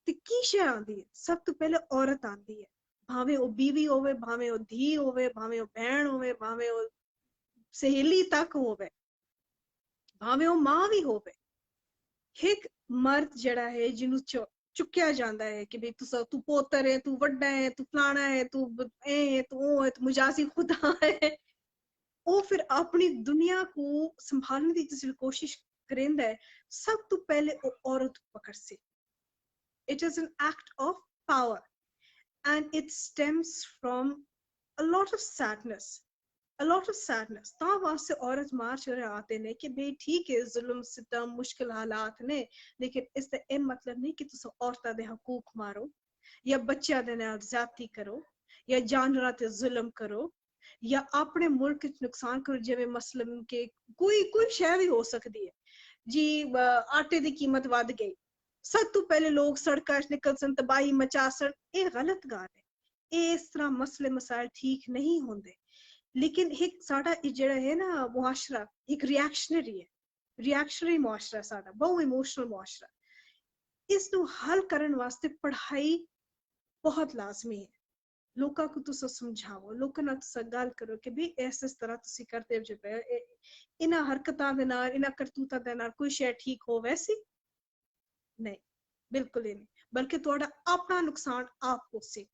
ते की शय आंदी है, सब तो पहले औरत आंदी है। भावे वो बीवी होवे, भावे वो धी होवे, भावे वो बहन होवे, भावे वो सहेली तक होवे, भावे वो मां भी होवे। एक मर्द जड़ा है जिन्हों चुक्या जाता है कि भाई तू पोतर है, तू वड्डा है, तू फलाना है, तू ए है, तू ओ है, तू मुजाजी खुदा है, वो फिर अपनी दुनिया को संभालने की जिस कोशिश करेंदा है, सब तो पहले वो औरत पकड़ से। It is an act of power and it stems from a lot of sadness, a lot of sadness। ता वास्ते औरत मार्च कर आते ने कि भाई ठीक है, जुल्म सितम मुश्किल हालात ने, लेकिन इसका ये मतलब नहीं कि तुम औरतां दे हकूक मारो, या बच्चों दे नाल ज्यादती करो, या जानवरां ते जुल्म करो, या अपने मुल्क च नुकसान करो। जिवें मसलन के कोई कोई शय भी हो सकती है जी, आटे की कीमत वध गई, सब तो पहले लोग सड़कों च निकल सन, तबाही मचा सन, ये गलत गाल है। इस तरह मसले मसाइल ठीक नहीं होंगे। लेकिन एक साडा जेड़ा है ना मुआशरा, एक रिएक्शनरी है, रिएक्शनरी मुआशरा साडा, बहुत इमोशनल मुआशरा। इसनू हल करने वास्ते पढ़ाई बहुत लाजमी है। लोगों को तुस समझाओ, लोगों नाल तुस गल करो कि भी इस तरह तुसी करते जो पे इन्हां हरकतां दे नाल, इन्हां करतूतां दे नाल कोई शय ठीक हो वैसी नहीं, बिल्कुल ही नहीं, बल्कि तुहाडा अपना नुकसान आप हो सी।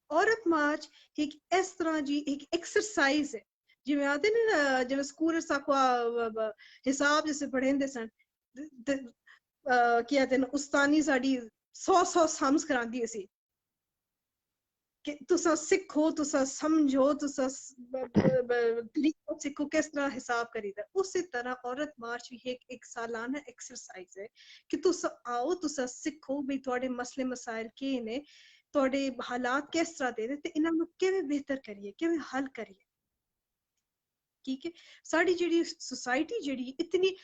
औरत मार्च एक इस तरह जी एक एक्सरसाइज है, जिवें आते ने ना, जिवें स्कूल साकुआ हिसाब जैसे पढ़ेंदे सन, क्या आते ने उस्तानी साडी 100 सम्स करांदी सी कि तुसा सिखो, तुसा समझो, तुसा तरीका सीखो किस तरह हिसाब करीदा। उसी तरह औरत मार्च भी एक सालाना एक्सरसाइज है कि तुसा आओ, तुसा सिखो भी थोड़े मसले मसाइल के ने, थोड़े हालात किस तरह दे ते इन्हां नूं किवें बेहतर करिए, किवें हल करिए। ठीक है, साडी जेड़ी सोसाइटी जेड़ी इतनी,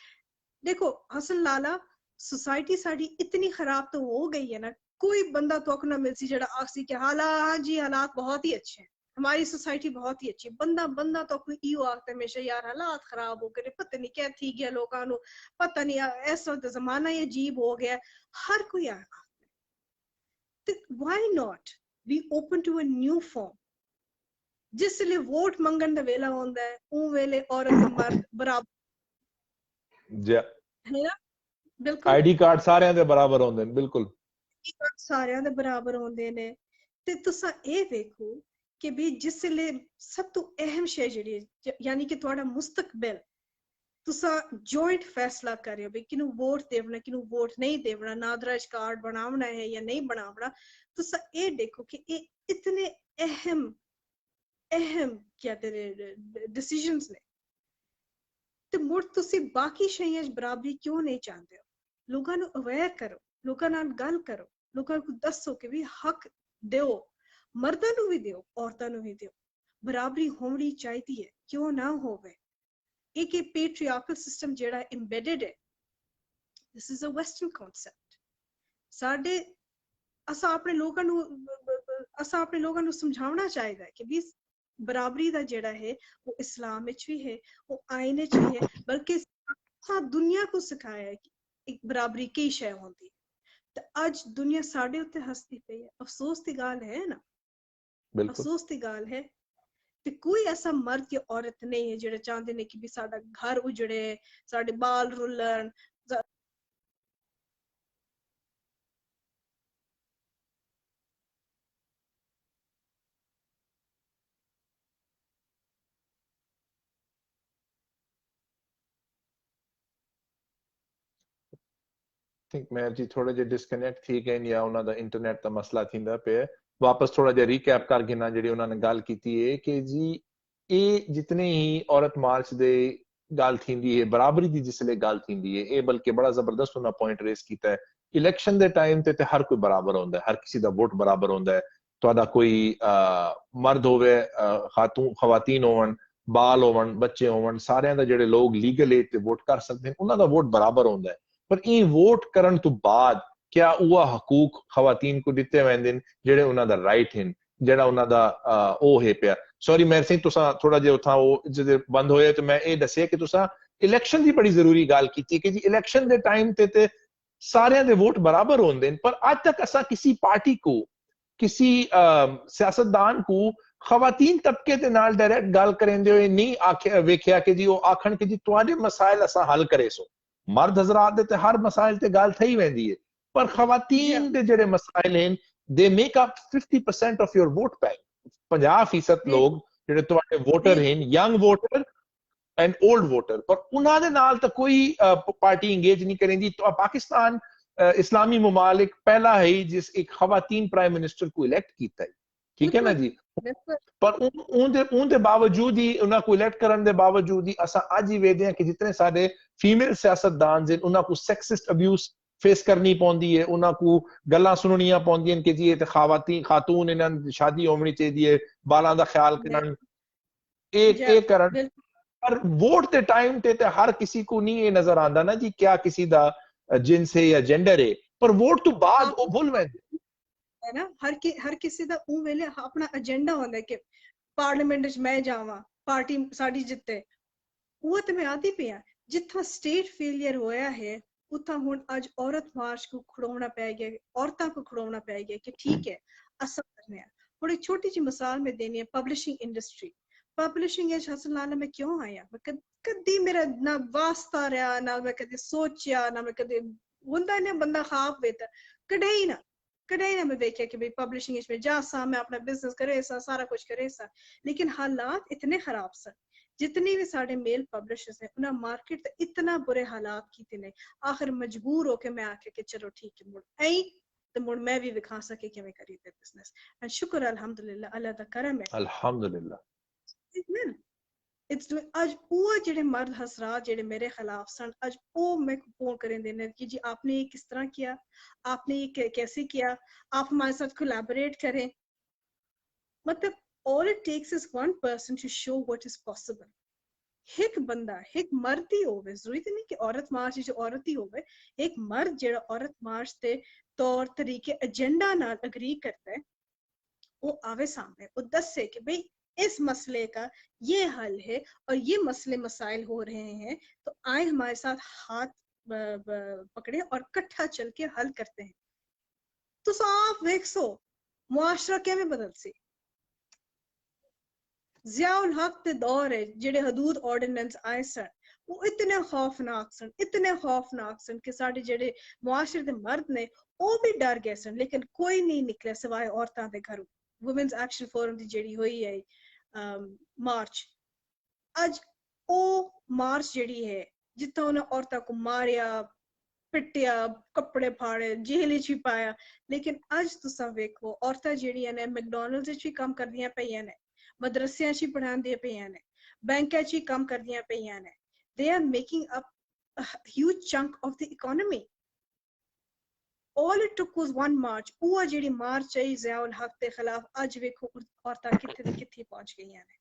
देखो हसन लाला, सोसाइटी साडी इतनी खराब तो हो गई है ना, कोई बंदा तो ना मिल सी जड़ा आसी के हालात, हाँ जी हालात बहुत ही अच्छे हैं, हमारी सोसाइटी बहुत ही अच्छी। बंदा बंदा तो कोई इो आखता हमेशा यार हालात खराब हो गए, पता नहीं क्या थी गया लोगों को, पता नहीं ऐसा तो जमाना ही अजीब हो गया, हर कोई आखता। Why not be open to a new form. जिसले वोट मंगन दा वेला होंदा है, उ वेले औरत ते मर्द बराबर है ना, बिल्कुल आईडी कार्ड सारे दे बराबर होंदे ने, बिल्कुल सारे दे बराबर होंदे ने। ते तुसा ए देखो कि भी जिसले सब तो अहम शय जेड़ी यानी कि थोड़ा मुस्तकबिल, तुसा जॉइंट फैसला करियो भी किनू वोट देवना, किनू वोट नहीं देवना, नादराज कार्ड बनावना है या नहीं बनावना। तुसा ए देखो कि ये इतने अहम अहम क्या तेरे डिसीजंस ने, ते मुड़ तुसी बाकी शैयां च बराबरी क्यों नहीं चाहते हो? लोगों नूं अवेयर करो, लोगों नाल गल करो, लोगों को दसो कि भी हक दिओ, मर्दां नूं भी दिओ, औरतां नूं भी दिओ, बराबरी होनी चाहिदी है, क्यों ना होवे। एक पेट्रियार्कल सिस्टम जेड़ा एम्बेडेड है, this is a western concept. साडे ਅਸਾਂ ਆਪਣੇ ਲੋਕਾਂ ਨੂੰ ਸਮਝਾਉਣਾ ਚਾਹੀਦਾ ਹੈ ਕਿ ਵੀ ਬਰਾਬਰੀ ਦਾ ਜਿਹੜਾ ਹੈ ਉਹ ਇਸਲਾਮ ਵਿੱਚ ਵੀ ਹੈ, ਉਹ ਆਇਨ ਵਿੱਚ ਵੀ ਹੈ, ਬਲਕਿ ਦੁਨੀਆ को सिखाया है कि एक बराबरी की शय होती है। तो आज दुनिया साढ़े उत्ते हसती पई है। अफसोस की गाल है ना, बिल्कुल अफसोस की गाल है कि कोई ऐसा मर्द या औरत नहीं है जो चाहते ने कि भी साडा घर उजड़े, साडे बाल रुलन। थिंक मैं जी थोड़ा जिहा डिस्कनेक्ट थी गए या ਉਹਨਾਂ ਦਾ ਇੰਟਰਨੈਟ ਦਾ ਮਸਲਾ ਥੀਂਦਾ ਪਿਆ ਵਾਪਸ ਥੋੜਾ ਜਿਹਾ ਰੀਕੈਪ ਕਰ ਗਿਨਾ ਜਿਹੜੀ ਉਹਨਾਂ ਨੇ ਗੱਲ ਕੀਤੀ ਹੈ ਕਿ ਜੀ ਇਹ ਜਿਤਨੇ ਹੀ ਔਰਤ ਮਾਰਚ ਦੇ ਗੱਲ ਥੀਂਦੀ ਹੈ ਬਰਾਬਰੀ ਦੀ ਜਿਸਲੇ ਗੱਲ ਥੀਂਦੀ ਹੈ ਇਹ ਬਲਕਿ ਬੜਾ ਜ਼ਬਰਦਸਤ ਉਹਨਾਂ ਪੁਆਇੰਟ ਰੇਸ ਕੀਤਾ ਹੈ ਇਲੈਕਸ਼ਨ ਦੇ ਟਾਈਮ ਤੇ ਹਰ ਕੋਈ ਬਰਾਬਰ ਹੁੰਦਾ ਹੈ ਹਰ ਕਿਸੇ ਦਾ ਵੋਟ ਬਰਾਬਰ ਹੁੰਦਾ ਹੈ ਤੁਹਾਡਾ ਕੋਈ ਮਰਦ ਹੋਵੇ ਖਵਾਤੀਨ ਹੋਵਣ ਬਾਲ ਹੋਵਣ ਬੱਚੇ ਹੋਵਣ ਸਾਰਿਆਂ ਦਾ ਜਿਹੜੇ ਲੋਕ ਲੀਗਲ ਏਜ ਤੇ ਵੋਟ ਕਰ ਸਕਦੇ ਨੇ ਉਹਨਾਂ ਦਾ ਵੋਟ ਬਰਾਬਰ ਹੁੰਦਾ ਹੈ पर ये वोट करन तो बाद क्या वो हकूक खवातीन को दिते वेंदे जेड़े उन्हां दा राइट हैं जेड़ा उन्हां दा ओ है पिया सॉरी मेरे सिंह तुसा थोड़ा जे उथा वो जदे बंद होया तो मैं ये दसिया कि तुसा इलेक्शन दी बड़ी जरूरी गाल कीती कि जी इलेक्शन दे टाइम ते सारे दे वोट बराबर होंदे पर आज तक असा किसी पार्टी को किसी सियासतदान को खवातीन तबके दे नाल डायरेक्ट गाल करेंदे होए नहीं आखे वेख्या कि जी वो आखन कि जी तुहाडे मसाइल असा हल करे सो मर्द हजरात दे हर मसाइल ते गाल थई वेंदी है पर खवातीन दे जेड़े मसाइल हैं they make up 50% of your vote bank 50% लोग जेड़े तुहाडे वोटर हैं young voter and old voter पर उन्हां दे नाल तो कोई पार्टी इंगेज नहीं करेंदी तो पाकिस्तान इस्लामी मुमालिक पहला है जिस एक खवातीन प्राइम मिनिस्टर को इलेक्ट कीता है ठीक है ना जी पर उनके बावजूद ही उन्हें को इलेक्ट करने के बावजूद ही असा आज ही वेदे हैं कि जितने सारे फीमेल सियासतदान हैं उन्हें को सेक्सिस्ट अब्यूज फेस करनी पौंदी है उन्हें को गल्लां सुननियां पौंदियां कि जी ये खातून इन्हां शादी होनी चाहिए बालां दा ख्याल करन एक करन पर वोट के टाइम ते हर किसी को नहीं ये नजर आंदा ना जी क्या किसी दा जिन्स है या जेंडर है पर वोट तो बाद वो भूल वेंदे है ना हर किसी दा ऊ वेले अपना एजेंडा होंदा कि पार्लियामेंट विच मैं जावां पार्टी साडी जित्ते वो ते मैं आदी पिया जिथा स्टेट फेलियर होया है उथा हुन आज औरत मार्च को खड़ोना पै गया औरतां को खड़ोना पै गया कि ठीक है असा करने थोड़ी छोटी सी मिसाल में देनी है publishing industry publishing as Hasan लाना में क्यों आया कदी मेरा ना वास्ता रहा ना मैं कदी सोचा ना मैं कदी हुंदा ने बंदा खाब वेता कदे ही ना मैं देखा कि भाई पब्लिशिंग में जा सा मैं अपना बिजनेस करे सा सारा कुछ करे सा लेकिन हालात इतने खराब सन जितने भी साढ़े मेल पब्लिशर्स हैं उन्हें मार्केट इतना बुरे हालात की ने आखिर मजबूर होके मैं आके कि चलो ठीक है मुड़ आई तो मुड़ मैं भी विखा सके कि मैं करी दे बिजनेस एंड शुक्र अल्हम्दुलिल्लाह अल्लाह दा करम है अल्हम्दुलिल्लाह इट्स आज वो जेडे मर्द हसरात जेडे मेरे खिलाफ सन आज वो मैं फोन करें देने कि जी आपने ये किस तरह किया आपने ये कैसे किया आप हमारे साथ कोलैबोरेट करें मतलब all it takes is one person to show what is possible एक बंदा एक मर्द ही होवे जरूरी नहीं कि औरत मार्च जो औरत ही होवे एक मर्द जेड़ा औरत मार्च ते तौर तरीके एजेंडा नाल एग्री करता है वो आवे सामने वो दसे कि भाई इस मसले का ये हल है और ये मसले मसाइल हो रहे हैं तो आए हमारे साथ हाथ पकड़े और इकट्ठा चल के हल करते हैं तो साफ देखो मुआशरा क्या में बदल सी ज़ियाउल हक के दौर है जेडे हदूद ऑर्डिनेंस आए सन वो इतने खौफनाक सन कि साडे जेडे मुआशरे दे मर्द ने वो भी डर गए सन लेकिन कोई नहीं निकले सिवाय औरतां दे घरों वुमेन्स एक्शन फोरम दी जेडी हुई है मार्च आज ओ मार्च जेडी है जितना उन्हें औरतां को मारिया पिटिया कपड़े फाड़े जेल च पाया लेकिन अज तुसा वेखो औरतां जेडियां ने मैकडॉनल्ड्स च भी काम करदियां पईयां ने मदरसियां च पढ़ांदियां पईयां ने बैंकां च काम करदियां पईयां ने they are making up a huge chunk of the economy all it took was one march ਉਹ ਜਿਹੜੀ ਮਾਰਚ ਹੈ ਜ਼ਿਆਉਲ ਹਕ ਦੇ ਖਿਲਾਫ ਅੱਜ ਵੇਖੋ ਔਰਤਾਂ ਕਿੱਥੇ ਤੇ ਕਿੱਥੇ ਪਹੁੰਚ ਗਈਆਂ ਨੇ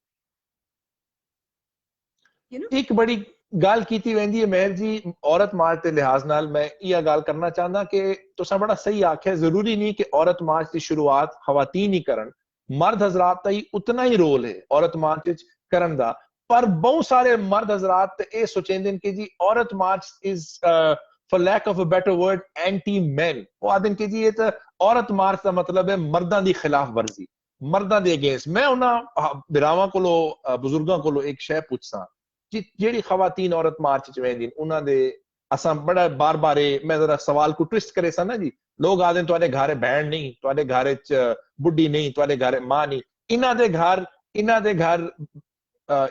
you know ਇੱਕ ਬੜੀ ਗੱਲ ਕੀਤੀ ਵੈਂਦੀ ਹੈ ਮਹਿਰ ਜੀ ਔਰਤ ਮਾਰਚ ਦੇ ਲਿਹਾਜ਼ ਨਾਲ ਮੈਂ ਇਹ ਗੱਲ ਕਰਨਾ ਚਾਹੁੰਦਾ ਕਿ ਤੁਸੀਂ ਬੜਾ ਸਹੀ ਆਖਿਆ ਜ਼ਰੂਰੀ ਨਹੀਂ ਕਿ ਔਰਤ ਮਾਰਚ ਦੀ ਸ਼ੁਰੂਆਤ ਖਵਾਤੀਨ ਹੀ ਕਰਨ ਮਰਦ ਹਜ਼ਰਾਤ ਦਾ ਹੀ ਉਤਨਾ ਹੀ ਰੋਲ ਹੈ ਔਰਤ ਮਾਰਚ ਵਿੱਚ ਕਰਨ ਦਾ ਪਰ ਬਹੁਤ ਸਾਰੇ ਮਰਦ ਹਜ਼ਰਾਤ ਇਹ ਸੋਚਦੇ ਨੇ ਕਿ ਜੀ ਔਰਤ March is for lack of a better word anti men ਉਹ ਆਦਨ ਕਿ ਜੀ ਇਹ ਤਾਂ ਔਰਤ ਮਾਰਚ ਦਾ ਮਤਲਬ ਹੈ ਮਰਦਾਂ ਦੀ ਖਿਲਾਫ ਵਰਜ਼ੀ ਮਰਦਾਂ ਦੇ ਅਗੇਂਸਟ ਮੈਂ ਉਹਨਾਂ ਬਿਰਾਵਾਂ ਕੋਲੋਂ ਬਜ਼ੁਰਗਾਂ ਕੋਲੋਂ ਇੱਕ ਸ਼ੈ ਪੁੱਛਾਂ ਜਿਹੜੀ ਖਵਾਤੀਨ ਔਰਤ ਮਾਰਚ ਚ ਵੈਂਦੀਆਂ ਉਹਨਾਂ ਦੇ ਅਸਾਂ ਬੜਾ ਬਾਰ-ਬਾਰ ਮੈਂ ਜ਼ਰਾ ਸਵਾਲ ਕੋ ਟਵਿਸਟ ਕਰੇ ਸਾਂ ਨਾ ਜੀ ਲੋਕ ਆਦੇ ਤੁਹਾਡੇ ਘਰੇ ਭੈਣ ਨਹੀਂ ਤੁਹਾਡੇ ਘਰ ਚ ਬੁੱਢੀ ਨਹੀਂ ਤੁਹਾਡੇ ਘਰੇ ਮਾਂ ਨਹੀਂ ਇਹਨਾਂ ਦੇ ਘਰ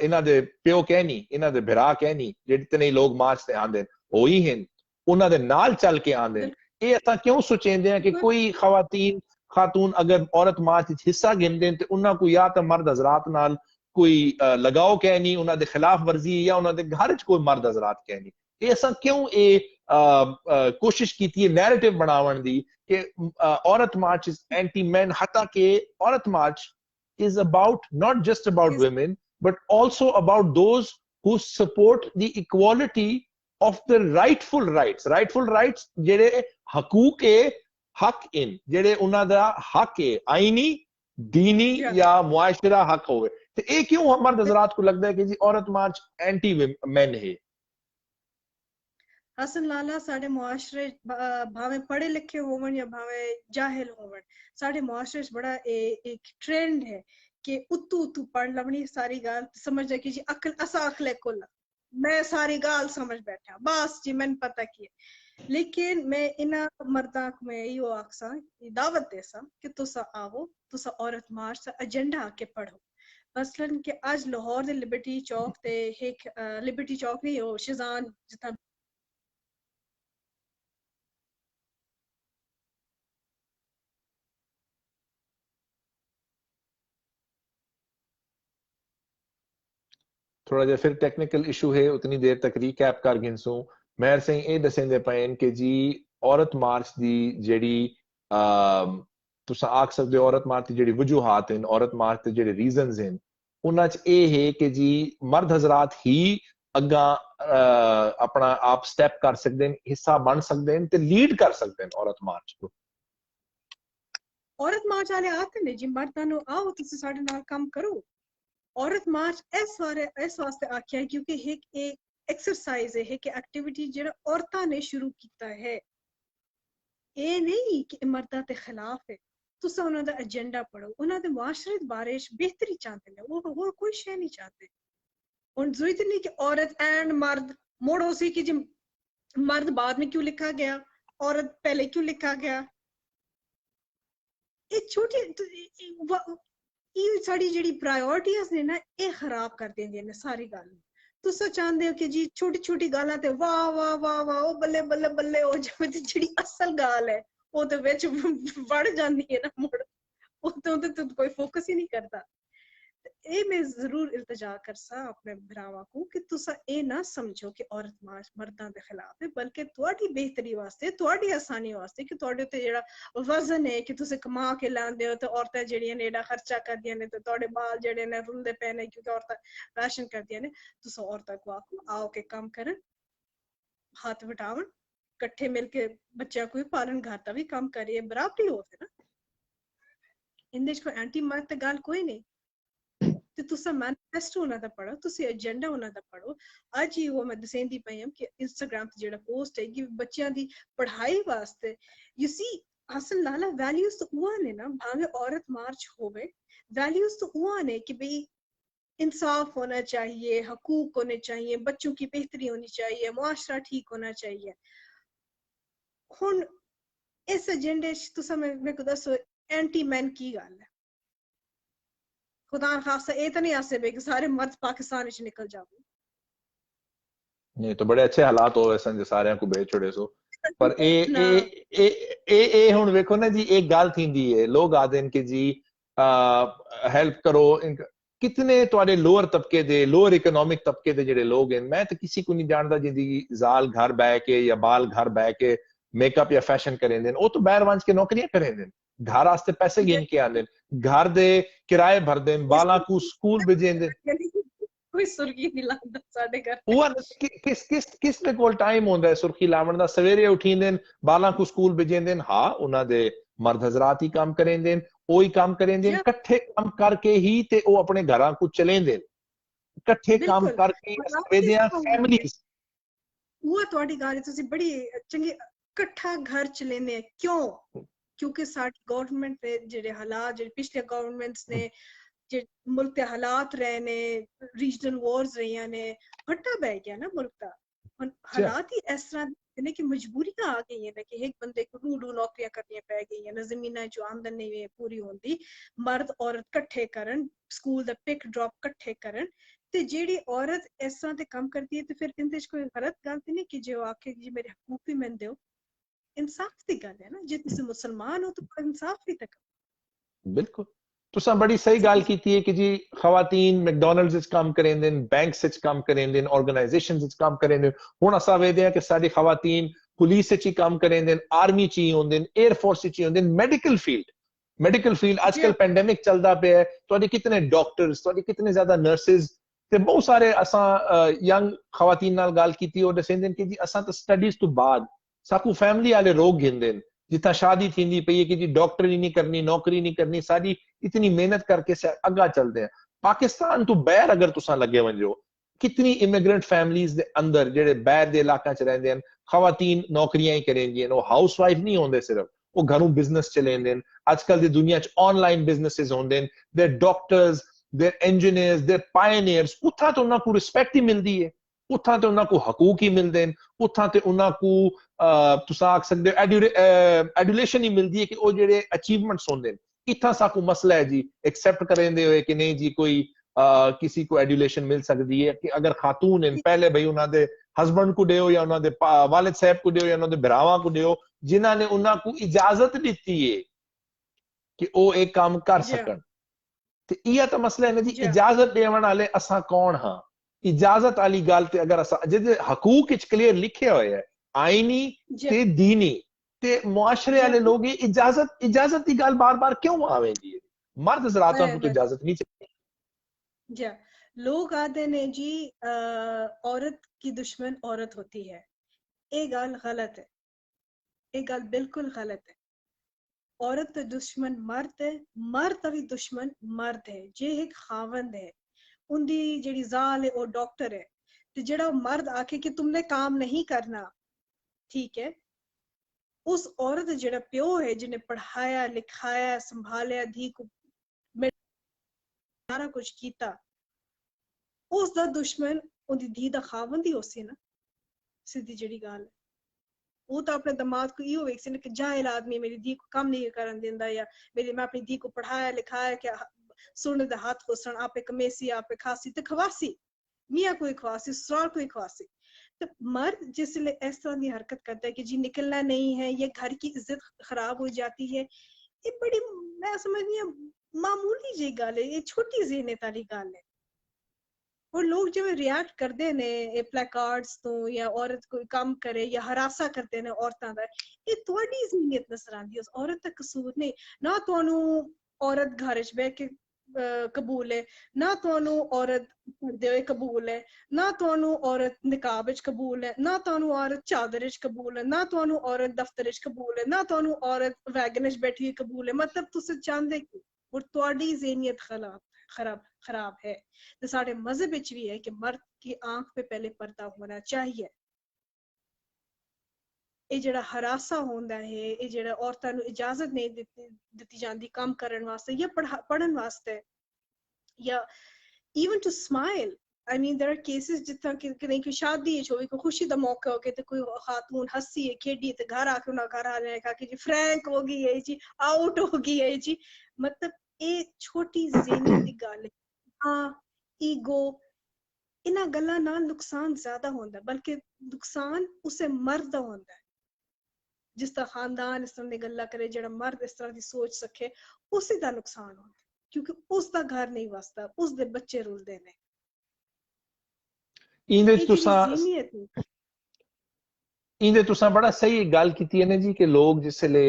ਇਹਨਾਂ ਦੇ ਪਿਓ ਕਹਿਨੀ ਇਹਨਾਂ ਦੇ ਭਰਾ ਕਹਿਨੀ ਜਿਹੜੇ ਤੇ ਨਹੀਂ ਲੋਕ ਮਾਰਚ ਤੇ ਆਂਦੇ ਉਹੀ ਹਨ ਉਹਨਾਂ ਦੇ ਨਾਲ ਚੱਲ ਕੇ ਆਂਦੇ ਇਹ ਅਸਾਂ ਕਿਉਂ ਸੋਚਦੇ ਆ ਕਿ ਕੋਈ ਖਾਤੂਨ ਅਗਰ ਔਰਤ ਮਾਰਚ ਵਿੱਚ ਹਿੱਸਾ ਗਿਣਦੇ ਤੇ ਉਹਨਾਂ ਕੋ ਜਾਂ ਤਾਂ ਮਰਦ ਹਜ਼ਰਾਤ ਨਾਲ ਕੋਈ ਲਗਾਓ ਕਹਿਨੀ ਉਹਨਾਂ ਦੇ ਖਿਲਾਫ ਵਰਜ਼ੀ ਜਾਂ ਉਹਨਾਂ ਦੇ ਘਰ ਚ ਕੋਈ ਮਰਦ ਹਜ਼ਰਾਤ ਕਹਿਨੀ ਇਹ ਅਸਾਂ ਕਿਉਂ ਇਹ ਕੋਸ਼ਿਸ਼ ਕੀਤੀ ਹੈ ਨੈਰੇਟਿਵ ਬਣਾਉਣ ਦੀ ਕਿ ਔਰਤ ਮਾਰਚ ਇਜ਼ ਐਂਟੀ ਮੈਨ ਹਤਾ ਕਿ ਔਰਤ March is about not just about women but also about those who support the equality of the rightful rights ਜਿਹੜੇ ਹਕੂਕ ਹੈ ਹੱਕ ਇਨ ਜਿਹੜੇ ਉਹਨਾਂ ਦਾ ਹੱਕ ਹੈ ਆਈਨੀ दीनी या मुआशरा हक होवे तो ये क्यों मर्द हजरात को लगता है कि जी औरत मार्च एंटी मैन है हसन लाला साडे मुआशरे भावे पढ़े लिखे होवन या भावे जाहिल होवन साडे मुआशरे बड़ा एक ट्रेंड है कि उतू उतू पढ़ लवनी सारी गाल समझ जाए कि जी अकल असा अकले कुल मैं सारी गाल समझ बैठा बस जी मैंने पता की लेकिन मैं इना मर्दा को मैं यो आखसा दावत देसा कि तुसा आवो तुसा औरत मार्च एजेंडा आके पढ़ो मसलन कि आज लाहौर दे लिबर्टी चौक ते एक लिबर्टी चौक नहीं हो शिजान जितना थोड़ा जिहा फिर टेक्निकल इशू है उतनी देर तक रीकैप कर गिनसूं महर सिंह ये दसेंदे पए कि जी औरत मार्च दी जेड़ी तुसां आख सकदे औरत मार्च दी जेड़ी वजूहात हैं औरत मार्च दे जेड़े रीजनस हैं उन्हां च ये है कि जी मर्द हजरात ही अग्गा अपना आप स्टेप कर सकते हैं हिस्सा बन सकते हैं ते लीड कर सकते हैं औरत मार्च को औरत मार्च वाले आते ने जी मर्दां नु आओ तुसी साडे नाल काम करो औरत मार्च इस वास्ते आख्या है क्योंकि एक एक्सरसाइज है कि एक्टिविटी जेड़ा औरतां ने शुरू किया है ये नहीं कि मर्दां दे खिलाफ है तुसा उन्हां दा एजेंडा पढ़ो उन्हां दे मुआशरे बारे बेहतरी चाहते हैं वो और कोई शय नहीं चाहते और जरूरत नहीं कि औरत एंड मर्द मोड़ो सी कि जी मर्द बाद में क्यों लिखा गया औरत पहले क्यों लिखा गया ये छोटी ये साड़ी जेडी प्रायोरिटीज ने ना ये खराब कर देंगे ने सारी गल तुसा चाहते हो कि जी छोटी छोटी गालां ते वाह वाह वाह वाह ओ बल्ले बल्ले बल्ले हो जावे ते जेडी असल गाल है वो तो विच बढ़ जांदी है ना मुड़ वो तो कोई फोकस ही नहीं करता ए मैं जरूर इल्तिजा करसा अपने भरावां को कि तुसा ए ना समझो कि औरत मार्च मर्दां दे खिलाफ है बल्कि तुहाडी बेहतरी वास्ते तुहाडी आसानी वास्ते कि तुहाडे ते जेड़ा वजन है कि तुसे कमा के लांदे हो ते औरतां जेड़ियां ने एड़ा खर्चा करदियां ने ते तुहाडे बाल जेड़े ने रुलदे पे ने क्योंकि औरतां राशन करदियां ने तुसा औरतां को आखो आओ के काम करन हाथ वटावन इकट्ठे मिलके बच्चों को भी पालन घर दा भी काम करिए बराबरी हो फिर इंदे च कोई एंटी मर्द ते गल कोई नहीं ਤੇ ਤੁਸੀਂ ਮੈਨੀਫੈਸਟੋ ਉਹਨਾਂ ਦਾ ਪੜੋ ਤੁਸੀਂ ਏਜੰਡਾ ਉਹਨਾਂ ਦਾ ਪੜੋ ਅੱਜ ਹੀ ਉਹ ਮੈਂ ਦੱਸਦੀ ਪਈ ਹਾਂ ਕਿ ਇੰਸਟਾਗ੍ਰਾਮ ਤੇ ਜਿਹੜਾ ਪੋਸਟ ਹੈ ਕਿ ਬੱਚਿਆਂ ਦੀ ਪੜ੍ਹਾਈ ਵਾਸਤੇ you see Hasan Lala values ਤਾਂ ਉਹ ਨੇ ਨਾ ਭਾਵੇਂ औरत मार्च होवे वैल्यूज तो वो ने कि भाई इंसाफ होना चाहिए हकूक होने चाहिए बच्चों की बेहतरी होनी चाहिए मुआशरा ठीक होना चाहिए हुन इस एजेंडे च तुसा मैं को दसो एंटी मैन की गल है खुदा खासा ये तो नहीं आसे बे कि सारे मर्द पाकिस्तान च निकल जाओ नहीं तो बड़े अच्छे हालात हो वैसे जे सारे को भेज छोड़े सो पर ए हुन देखो ना जी एक गाल थींदी है लोग आदे कि जी हेल्प करो कितने तुहाडे लोअर तबके दे लोअर इकोनॉमिक तबके दे जेड़े लोग हैं मैं तो किसी को नहीं जानता जिंदी जाल घर बैठ के या बाल घर बैठ के मेकअप या फैशन करेंदे वो तो बाहर वंच के नौकरियां करेंदे घर आस्ते पैसे गिन के आंदे घर दे किराए भरदे बाला को स्कूल भेजेंदे कोई सुर्खी नहीं लांदा साडे घर ते। ਉਹ ਕਿਸ ਦੇ ਕੋਲ ਟਾਈਮ ਹੁੰਦਾ ਹੈ ਸੁਰਖੀ ਲਾਵਣ ਦਾ? ਸਵੇਰੇ ਉਠੀਂਦੇ ਨੇ, ਬਾਲਾਂ ਕੋ ਸਕੂਲ ਭੇਜਦੇ ਨੇ, ਹਾਂ ਉਹਨਾਂ ਦੇ ਮਰਦ ਹਜ਼ਰਾਤ ਹੀ ਕੰਮ ਕरेंਦੇ ਨੇ, ਉਹੀ ਕੰਮ ਕरेंਦੇ ਨੇ, या ਇਕੱਠੇ ਕੰਮ ਕਰਕੇ ਹੀ ਤੇ ਉਹ ਆਪਣੇ ਘਰਾਂ ਕੋ ਚਲੇਂਦੇ ਨੇ, ਇਕੱਠੇ ਕੰਮ बिल्कुल ਕਰਕੇ और ਅਸੀਂ आपके ਵੇਖਦੇ ਹਾਂ सामने ਫੈਮਿਲੀਜ਼। हुआ ਤੁਹਾਡੀ ਗੱਲ ਤੁਸੀਂ ਬੜੀ ਚੰਗੀ ਇਕੱਠਾ ਘਰ ਚ ਲੈਨੇ ਕਿਉਂ? ਕਿਉਂਕਿ ਸਾਡੀ ਗਵਰਨਮੈਂਟ ਦੇ ਜਿਹੜੇ ਹਾਲਾਤ ਜਿਹੜੇ ਪਿਛਲੇ ਗਵਰਨਮੈਂਟਸ ਨੇ ਜੇ ਮੁਲਕ ਦੇ ਹਾਲਾਤ ਰਹੇ ਨੇ ਰੀਜਨਲ ਵਾਰਸ ਰਹੀਆਂ ਨੇ ਫੱਟਾ ਬਹਿ ਗਿਆ ਨਾ ਮੁਲਕ ਦਾ ਹੁਣ ਹਾਲਾਤ ਹੀ ਇਸ ਤਰ੍ਹਾਂ ਦੇ ਨੇ ਕਿ ਮਜਬੂਰੀਆਂ ਆ ਗਈਆਂ ਨੇ ਕਿ ਇੱਕ ਬੰਦੇ को दो नौकरियां करनी पै गई ने ਜ਼ਮੀਨਾਂ ਚੋਂ ਆਮਦਨ ਨਹੀਂ ਪੂਰੀ ਹੁੰਦੀ ਮਰਦ ਔਰਤ ਇਕੱਠੇ ਕਰਨ ਸਕੂਲ ਦਾ ਪਿਕ ਡ੍ਰੌਪ ਇਕੱਠੇ ਕਰਨ ਤੇ ਜਿਹੜੀ ਔਰਤ ਇਸ ਤਰ੍ਹਾਂ ਤੇ ਕੰਮ ਕਰਦੀ ਹੈ ਤੇ ਫਿਰ ਇਹਦੇ ਚ ਕੋਈ ਗਲਤ ਗੱਲ ਤੇ ਨਹੀਂ ਕਿ ਜੇ ਉਹ ਆਖੇ ਜੀ ਮੇਰੇ ਹਕੂਕ ਵੀ ਮੈਨੂੰ ਦਿਓ इंसाफ की गल है ना जे तुसी मुसलमान हो तो इंसाफ भी तक बिल्कुल तुसा बड़ी सही गाल की है कि जी खवातीन मैकडॉनल्ड्स विच काम करेंदे ने, बैंक्स विच काम करेंदे ने, ऑर्गेनाइजेशंस विच काम करेंदे ने। हुण असां वेखदे हां कि साडी खवातीन पुलिस विच ही काम करेंदे ने, आर्मी च ही होंदे ने, एयर फोर्स विच ही होंदे ने, मेडिकल फील्ड आजकल पैंडेमिक चलदा पिया है, तुहाडे कितने डॉक्टर्स, तुहाडे कितने ज्यादा नर्सेस ते बहुत सारे असां यंग खवातीन नाल गाल कीती और दसेंदे कि जी असां तो स्टडीज तो बाद साकू फैमिली वाले रोग गिंदे ने, जिथा शादी थींदी पई है कि जी डॉक्टर ही नहीं करनी, नौकरी नहीं करनी, सारी इतनी मेहनत करके से अगा चलते हैं। पाकिस्तान तो बैर अगर तुसा लगे वंजो कितनी इमिग्रेंट फैमिलीज दे अंदर जेड़े बैर दे इलाका च रहंदे हैं खवातीन नौकरियां ही करेंदियां ने, वो हाउस वाइफ नहीं होंदे, सिर्फ वो घरों बिजनेस चलेंदे ने। आजकल दी दुनिया च ऑनलाइन बिजनेसेस होंदे ने, दे डॉक्टर्स, दे इंजीनियर्स, दे पायनियर्स, उथा तो उन्हां को रिस्पेक्ट ही मिलदी है, उथा ते उन्हां को हकूक ही मिलदे ने, उथा ते उन्हां को तुसां आख सकदे एडुलेशन ही मिलदी है कि वो जेड़े अचीवमेंट्स होंदे ने। इथा साकू मसला है जी एक्सेप्ट करेंदे हुए कि नहीं जी कोई किसी को एडुलेशन मिल सकती है कि अगर खातून हैं पहले भाई उन्हां दे हस्बैंड को दियो या उन्हां दे वालिद साहब को दियो या उन्हां दे भरावां को दियो जिन्हां ने उन्हां को इजाजत दी है कि वो एक काम कर सकन। ते इहा तो मसला है ना जी, इजाजत देवण वाले असां कौन हां? इजाजत वाली गल ते अगर असां जिहदे हकूक विच क्लियर लिखे हुए है आईनी ते दीनी ते मुआशरे वाले लोग इजाजत की गल बार बार क्यों आवे जी? मर्द हज़रातां को तो इजाजत नहीं चाहिए। जी लोग आते ने जी औरत की दुश्मन औरत होती है, ये गल गलत है, ये गल बिल्कुल गलत है। औरत का दुश्मन मर्द है, मर्द का भी दुश्मन मर्द है। जे एक खावंद है उनकी जेड़ी जाल है वो डॉक्टर है ते जेड़ा मर्द आके कि तुमने काम नहीं करना, ठीक है, उस औरत जेड़ा प्यो है जिन्हें पढ़ाया लिखाया संभालिया धी को सारा कुछ कीता, उस दा दुश्मन उनकी धी दा खावंद ही होसी ना, सीधी जेड़ी गाल है। वो तो अपने दमाद को इहो वेख सी कि जाहिल आदमी मेरी धी को काम नहीं करन देंदा या मेरी मैं अपनी धी को पढ़ाया लिखाया कि सुन दे हाथ खुसन आपे कमेसी आपे खासी ते खवासी मियां कोई खवासी ससुराल कोई खवासी। तो मर्द जिसले इस तरह की हरकत करता है कि जी निकलना नहीं है, ये घर की इज्जत खराब हो जाती है, ये बड़ी मैं समझनी मामूली जी गल है, ये छोटी ज़हनियत वाली गल है। और लोग जो रिएक्ट करते ने प्लेकार्ड्स तो या औरत कोई काम करे या हरासा करते ने औरतां दा, ये थोड़ी ज़हनियत नजर आंदी है। औरत दा कसूर नहीं ना, तुहानू औरत घर च बैठ के कबूल है ना, तुहानू औरत पर्दे होए कबूल है ना, तुहानू औरत निकाब विच कबूल है ना, तुहानू औरत चादर विच कबूल है ना, तुहानू औरत दफ्तर विच कबूल है ना, तुहानू औरत वैगन विच बैठी हुई कबूल है। मतलब तुसी चाहंदे की और तुहाडी ज़हनियत खराब है। तो साढ़े मजहब विच भी है कि मर्द की आंख पे पहले पर्दा होना चाहिए। ये जेड़ा हरासा होंदा है, ये जेड़ा औरतां नू इजाजत नहीं दित्ती जांदी काम करन वास्ते या पढ़न वास्ते या even to smile. I mean there are cases जितना कि नहीं कोई शादी है कोई खुशी दा मौका हो के तो कोई खातून हंसी है खेडी ते घर आके उन्हें घर आ जाए कि जी फ्रैंक हो गई है जी, आउट हो गई है जी। मतलब ये छोटी ज़हनियत दी गल है। हाँ ईगो इन्हां गल्लां नाल नुकसान ज्यादा होंदा, बल्कि नुकसान उसे मर्द दा होंदा है जिसका खानदान इस तरह दी गल्लां करे, जेड़ा मर्द इस तरह दी सोच सके उसी दा नुकसान होंदा, क्योंकि उसका घर नहीं वसदा, उसदे बच्चे रुलदे ने। इंदे तुसां बड़ा सही गल कीती है ना जी कि लोग जिसले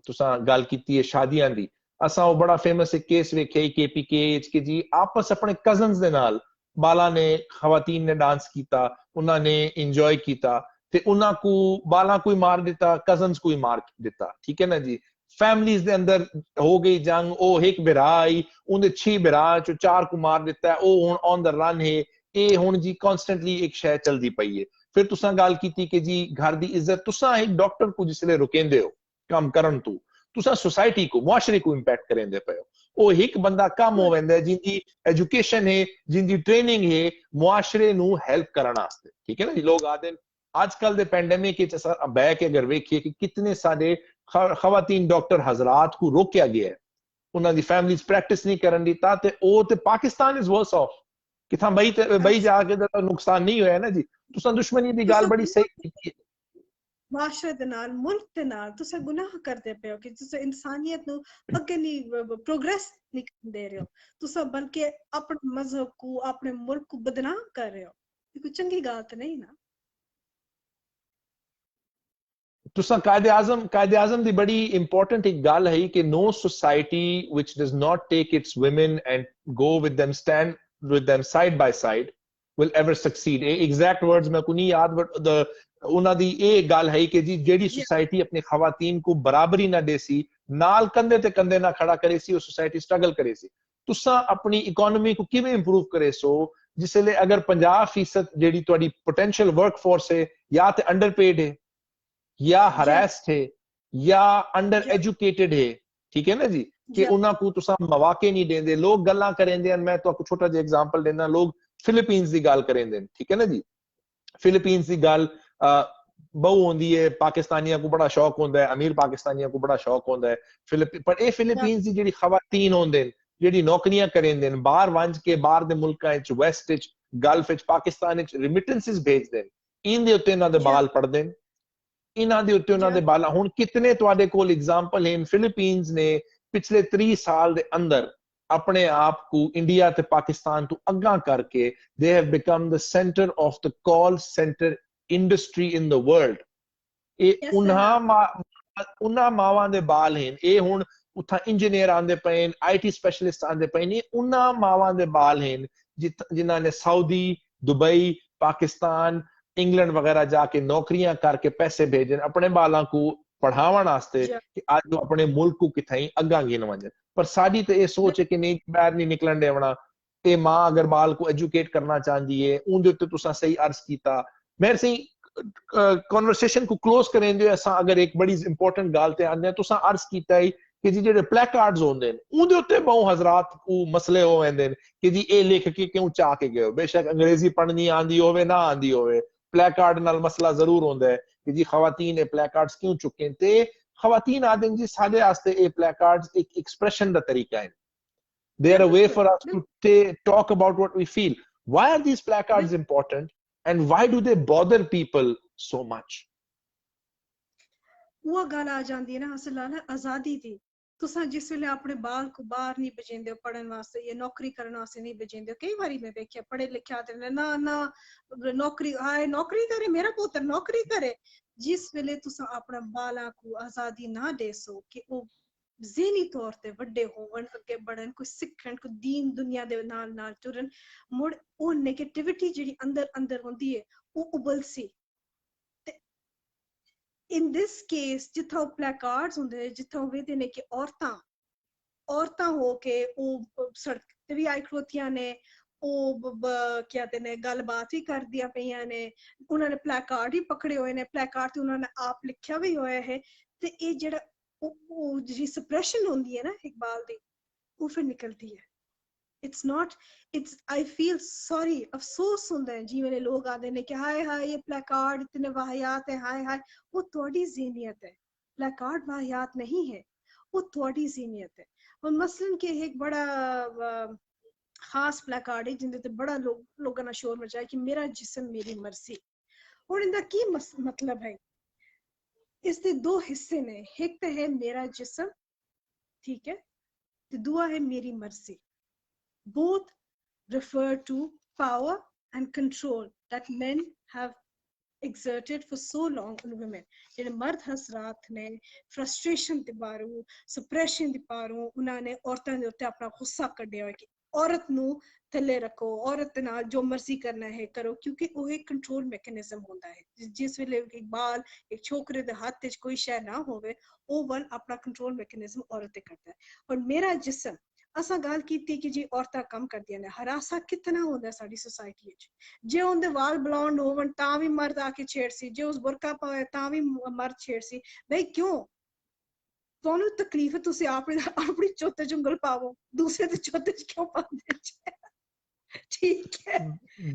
तुसां गल कीती है शादियां दी, असां वो बड़ा फेमस एक केस वेख्या KPK कि जी आपस अपने कजन्स दे नाल ਬਾਲਾਂ ਨੇ ਖਵਾਤੀਨ ਨੇ ਡਾਂਸ ਕੀਤਾ, ਉਹਨਾਂ ਨੇ ਇੰਜੋਏ ਕੀਤਾ ਤੇ ਉਹਨਾਂ ਕੋ ਬਾਲਾਂ ਕੋਈ ਮਾਰ ਦਿੱਤਾ, ਕਜ਼ਨਸ ਕੋਈ ਮਾਰ ਦਿੱਤਾ, ਠੀਕ ਹੈ ਨਾ ਜੀ। ਫੈਮਲੀਜ਼ ਦੇ ਅੰਦਰ ਹੋ ਗਈ ਜੰਗ, ਉਹ ਇੱਕ ਭਰਾ ਆਈ, ਉਹਦੇ 6 ਭਰਾ ਚੋਂ 4 ਕੋ ਮਾਰ ਦਿੱਤਾ, ਉਹ ਹੁਣ ਔਨ ਦ ਰਨ ਹੈ। ਇਹ ਹੁਣ ਜੀ ਕਨਸਟੈਂਟਲੀ ਇੱਕ ਸ਼ੈ ਚਲਦੀ ਪਈ ਹੈ। ਫਿਰ ਤੁਸੀਂ ਗੱਲ ਕੀਤੀ ਕਿ ਜੀ ਘਰ ਦੀ ਇੱਜ਼ਤ, ਤੁਸੀਂ ਇੱਕ ਡਾਕਟਰ ਕੋ ਜਿਸਲੇ ਰੁਕੇਂਦੇ ਹੋ ਕੰਮ ਕਰਨ ਤੋਂ, ਤੁਸੀਂ ਸੋਸਾਇਟੀ ਕੋ, ਮੁਆਸ਼ਰੇ ਕੋ ਇੰਪੈਕਟ ਕरेंदे ਪਏ ਹੋ। ਉਹ ਇੱਕ ਬੰਦਾ ਕੰਮ ਹੋ ਵੈਂਦਾ ਜਿੰਦੀ ਐਜੂਕੇਸ਼ਨ ਹੈ, ਜਿੰਦੀ ਟ੍ਰੇਨਿੰਗ ਹੈ ਮੁਆਸ਼ਰੇ ਨੂੰ ਹੈਲਪ ਕਰਨ ਵਾਸਤੇ, ਠੀਕ ਹੈ ਨਾ ਜੀ। ਲੋਕ ਆਦੇ ਅੱਜ-ਕੱਲ ਦੇ ਪੈਂਡੇਮਿਕ ਵਿੱਚ ਬਹਿ ਕੇ ਅਗਰ ਵੇਖੀਏ ਕਿ ਕਿਤਨੇ ਸਾਡੇ ਖਵਾਤੀਨ ਡਾਕਟਰ ਹਜ਼ਰਾਤ ਕੋ ਰੋਕਿਆ ਗਿਆ ਹੈ, ਉਹਨਾਂ ਦੀ ਫੈਮਲੀਜ਼ ਪ੍ਰੈਕਟਿਸ ਨਹੀਂ ਕਰਨ ਦਿੱਤਾ, ਤੇ ਉਹ ਤੇ ਪਾਕਿਸਤਾਨ ਇਜ਼ ਵਰਸ ਆਫ ਕਿਥਾਂ ਬਈ ਜਾ ਕੇ ਤਾਂ ਨੁਕਸਾਨ ਨਹੀਂ ਹੋਇਆ ਨਾ ਜੀ। ਤੁਸੀਂ ਦੁਸ਼ਮਣੀ ਦੀ ਗੱਲ ਬੜੀ ਸਹੀ ਕੀਤੀ ਹੈ। ਮਾਸ਼ਰੇ ਦੇ ਨਾਲ, ਮੁਲਕ ਦੇ ਨਾਲ ਤੁਸੀਂ ਗੁਨਾਹ ਕਰਦੇ ਪਏ ਹੋ ਕਿ ਤੁਸੀਂ ਇਨਸਾਨੀਅਤ ਨੂੰ ਅੱਗੇ ਨਹੀਂ ਪ੍ਰੋਗਰੈਸ ਨਹੀਂ ਦੇ ਰਹੇ ਹੋ, ਤੁਸੀਂ ਬਲਕਿ ਆਪਣੇ ਮਜ਼ਹਬ ਕੋ, ਆਪਣੇ ਮੁਲਕ ਕੋ ਬਦਨਾਮ ਕਰ ਰਹੇ ਹੋ। ਇਹ ਕੋਈ ਚੰਗੀ ਗੱਲ ਤਾਂ ਨਹੀਂ ਨਾ। ਤੁਸੀਂ ਕਾਇਦੇ ਆਜ਼ਮ ਦੀ ਬੜੀ ਇੰਪੋਰਟੈਂਟ ਇੱਕ ਗੱਲ ਹੈ ਕਿ no society which does not take its women and go with them, stand with them side by side will ever succeed। ਇਹ ਐਗਜ਼ੈਕਟ ਵਰਡਸ ਮੈਂ ਕੋ ਨਹੀਂ ਯਾਦ, ਬਟ ਉਹਨਾਂ ਦੀ ਇਹ ਗੱਲ ਹੈ ਕਿ ਜੀ ਜਿਹੜੀ ਸੁਸਾਇਟੀ ਆਪਣੇ ਖਵਾਤੀਨ ਕੋ ਬਰਾਬਰੀ ਨਾ ਦੇ ਸੀ, ਨਾਲ ਕੰਧੇ ਤੇ ਕੰਧੇ ਨਾਲ ਖੜਾ ਕਰੇ ਸੀ, ਉਹ ਸੁਸਾਇਟੀ ਸਟਰਗਲ ਕਰੇ ਸੀ। ਤੁਸੀਂ ਆਪਣੀ ਇਕਨੋਮੀ ਕੋ ਕਿਵੇਂ ਇੰਪਰੂਵ ਕਰੇ ਸੋ, ਜਿਸ ਲਈ ਅਗਰ 50% ਜਿਹੜੀ ਤੁਹਾਡੀ ਪੋਟੈਂਸ਼ੀਅਲ ਵਰਕਫੋਰਸ ਹੈ ਜਾਂ ਤੇ ਅੰਡਰਪੇਡ ਹੈ, या हरास्ट है, या अंडर एजुकेटेड है, ठीक है ना जी, कि उन्हां को तुसा मौके नहीं देंदे। लोग गल्लां करेंदे हैं, मैं तो छोटा जिहा एग्जांपल देना, लोग फिलीपींस दी गल करेंदे, ठीक है ना जी। फिलीपींस दी गल बहु होंदी है, पाकिस्तानियां को बड़ा शौक होंदा है, अमीर पाकिस्तानियां को बड़ा शौक होंदा है। पर ये फिलीपींस दी जेहड़ी खवातीन होंदे ने, जेहड़ी नौकरियां करेंदे ने, बाहर वंज के बाहर दे मुल्कां विच, वेस्ट विच, गल्फ विच, पाकिस्तान विच रिमिटेंसेस भेजदे ने, इन दे उत्ते इन्हां दे बाल पड़दे ने, इन्हां दे उत्ते उन्हां दे बाला। हुण कितने तुहाडे कोल एग्जांपल हैं, फिलीपींस ने पिछले 30 साल दे अंदर अपने आप को इंडिया ते पाकिस्तान तो अग्गा करके they have become the centre of the call centre industry in the world. ये उन्हां मावां दे बाल हैं, ये हुण उत्थां इंजीनियर आंदे पे, आईटी स्पेशलिस्ट आंदे पे, ये उन्हां मावां दे बाल हैं जिन्हां ने सऊदी, दुबई, पाकिस्तान, इंग्लैंड वगैरह जाके नौकरियां करके पैसे भेजे अपने बालों को पढ़ावन वास्ते कि आज अपने मुल्क को किथाई अग्गा गिन वजन। पर साडी तो यह सोच है कि नहीं, बाहर नहीं निकलन देवना। ये मां अगर बाल को एजुकेट करना चाहती है, उनके उत्ते तुसा सही अर्ज कीता। मैं सही कन्वर्सेशन को क्लोज करें जो असा अगर एक बड़ी इंपॉर्टेंट गल ते आंदे तुसा अर्ज कीता है कि जी जेडे प्लेकार्ड्स होंदे ने उनके उत्ते बहु हजरात को मसले हो वेंदे ने कि जी ये लिख के क्यों चाह के गए हो। बेशक अंग्रेजी पढ़नी आंदी होवे ना आंदी होवे, प्लेकार्ड नाल मसला जरूर होंदा है कि जी खवातीन ये प्लेकार्ड्स क्यों चुके ते खवातीन आदम जी साडे वास्ते ये प्लेकार्ड्स एक एक्सप्रेशन दा तरीका है। they are a way for us to talk about what we feel. Why are these placards important and why do they bother people so much? वो गल आ जाती है ना असल आजादी दी। तुसा जिस वेले अपने बाल को बाहर नहीं भेजेंदे हो पढ़न वास्ते या नौकरी करने वास्ते नहीं भेजेंदे हो, कई बारी मैं देखिया पढ़े लिखे आते ने ना ना नौकरी, हाय नौकरी करे मेरा पुत्र नौकरी करे। जिस वेले तुसा अपने बाला को आजादी ना दे सो कि वो ज़हनी तौर ते वड्डे होवन, अगे बढ़न, कोई सिखण, कोई दीन दुनिया दे नाल नाल टुरन, मुड़ वो नेगेटिविटी जिहड़ी अंदर अंदर होंदी है वो उबलसी। In this case जिथा प्लेकार्ड्स होंदे जिथा वेदे ने कि औरतां हो के वो सड़क ते भी आई खड़ोतियां ने, वो क्या कहते ने गलबात भी कर दिया पईयां ने, उन्होंने प्लेकार्ड ही पकड़े हुए ने, प्लेकार्ड ते उन्होंने आप लिखा भी होया है। ते ये जेड़ा वो जी सप्रेशन होंदी है ना इकबाल दी, वो फिर निकलती है। It's not, it's I feel sorry, अफसोस होंदा है जी मेरे लोग आते ने कि हाय हाय ये प्लेकार्ड इतने वाहियात है, हाय हाय। वो थोड़ी ज़हनियत है, प्लेकार्ड वाहियात नहीं है, वो थोड़ी ज़हनियत है। और मसलन के एक बड़ा खास प्लेकार्ड है जिंदे ते बड़ा लोगों ने शोर मचाया कि मेरा जिस्म मेरी मर्जी। और इनका की मतलब है, इसके दो हिस्से ने, एक तो है मेरा जिस्म, ठीक है, तो दूसरा है मेरी मर्जी। Both refer to power and control that men have exerted for so long on women. जेडे मर्द हसरात ने frustration दे बारू, suppression दे बारू उन्होंने औरतां दे उत्ते अपना गुस्सा कढ़िया है कि औरत नू थले रखो, औरत दे नाल जो मर्जी करना है करो, क्योंकि वो एक कंट्रोल मैकेनिज्म होता है। जिस वेले एक बाल एक छोकरे दे हाथ च कोई शय ना होवे, वो वाल अपना कंट्रोल मैकेनिज्म औरत ते करता है। और मेरा जिस्म, असां गल कीती कि जी औरतां कम करदियां ने, हरासा कितना होंदा साडी सोसाइटी च। जे उनदे वाल ब्लॉन्ड होवन तां भी मर्द आके छेड़सी, जे उस बुरका पाए तां भी मर्द छेड़सी। भाई क्यों? ਤੁਹਾਨੂੰ ਤਕਲੀਫ ਹੈ, ਤੁਸੀਂ ਆਪਣੀ ਚੌਥੇ ਚ ਉਂਗਲ ਪਾਵੋ, ਦੂਸਰੇ ਦੇ ਚੌਥੇ ਚ ਕਿਉਂ ਪਾਉਂਦੇ? ਠੀਕ ਹੈ,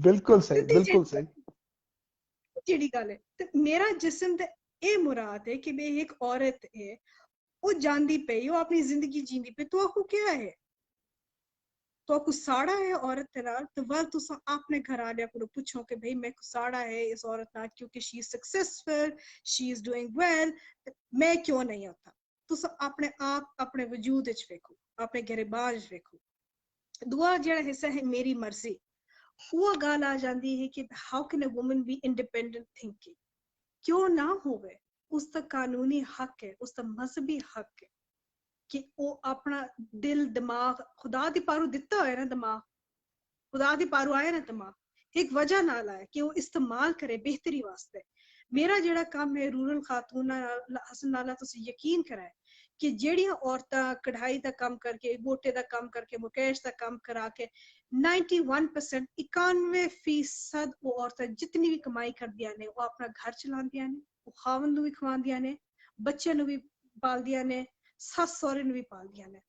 ਬਿਲਕੁਲ ਸਹੀ, ਸਿੱਧੀ ਬਿਲਕੁਲ ਸਹੀ। ਜਿਹੜੀ ਗੱਲ ਹੈ। ਤੇ ਮੇਰਾ ਜਿਸਮ ਤੇ ਇਹ ਮੁਰਾਦ ਹੈ ਕਿ ਮੈਂ ਇੱਕ ਔਰਤ ਹੈ, ਉਹ ਜਾਂਦੀ ਪਈ, ਉਹ ਆਪਣੀ ਜ਼ਿੰਦਗੀ ਜੀਂਦੀ ਪਈ, तो आपको क्या है? तो आपको साड़ा है औरत के नाल, तो वल तुसा अपने घर वाले को पूछो कि भाई मैं को साड़ा है इस औरत नाल, क्योंकि she is successful, she is doing well, मैं क्यों नहीं होता? तुसा अपने आप अपने वजूद विच वेखो, अपने गिरबाज वेखो। दुआ जेड़ा हिस्सा है मेरी मर्जी, वो गल आ जाती है कि how can a woman be independent thinking? क्यों ना होवे? उसका कानूनी हक है, उसका मजहबी हक है कि वो अपना दिल दिमाग खुदा दी पारू दिता होया ना, दिमाग खुदा दी पारू आया ना दिमाग, एक वजह नाल आया कि वो इस्तेमाल करे बेहतरी वास्ते। मेरा जेड़ा काम है रूरल खातून हसन नाला तुसी यकीन कराए कि जेड़ियां औरतां कढ़ाई दा काम करके, गोटे दा काम करके, मुकेश दा काम करा के 91% 91% वो औरतां जितनी भी कमाई करदियां ने, वो अपना घर चलांदियां ने, वो खावन नू भी खवांदियां ने, बच्चे नू भी पालदियां ने, सस सौरे नू भी पालदियां ने।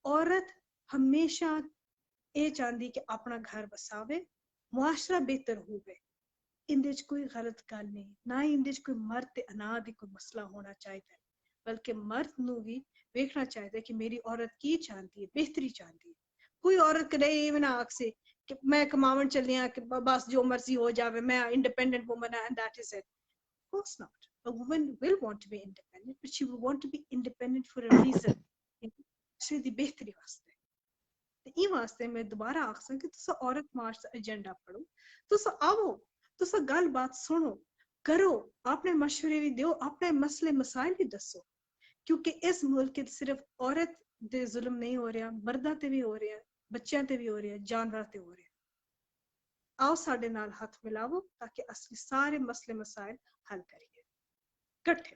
औरत हमेशा ये चाहती कि अपना घर बसावे, मुआशरा बेहतर होवे। इंदे च कोई गलत गल नहीं, ना ही इंदे च कोई मर्द ते अनाज दी कोई मसला होना चाहिए, बल्कि मर्द नू भी देखना चाहिए कि मेरी औरत की चाहती है, बेहतरी चाहती है। कोई औरत कदे ये ना आखे कि मैं कमावन चलिया कि बस जो मर्जी हो जावे, मैं independent woman and that is it. Of course not. A woman will want to be independent, but she will want to be independent for a reason. दूसरे दी बेहतरी वास्ते। ते ई वास्ते मैं दोबारा आखसां कि तुस औरत मार्च दा एजेंडा पढ़ो, तुस आओ, तुस गल बात सुनो, करो, अपने मशवरे भी दो, अपने मसले मसाइल भी दसो, क्योंकि इस मुल्क सिर्फ औरत दे जुल्म नहीं हो रहा, मर्दां ते भी हो रहा, बच्चों ते भी हो रहा, जानवर ते हो रहा। आओ साडे नाल हाथ मिलावो ताकि असली सारे मसले मसाइल हल करिए इकट्ठे।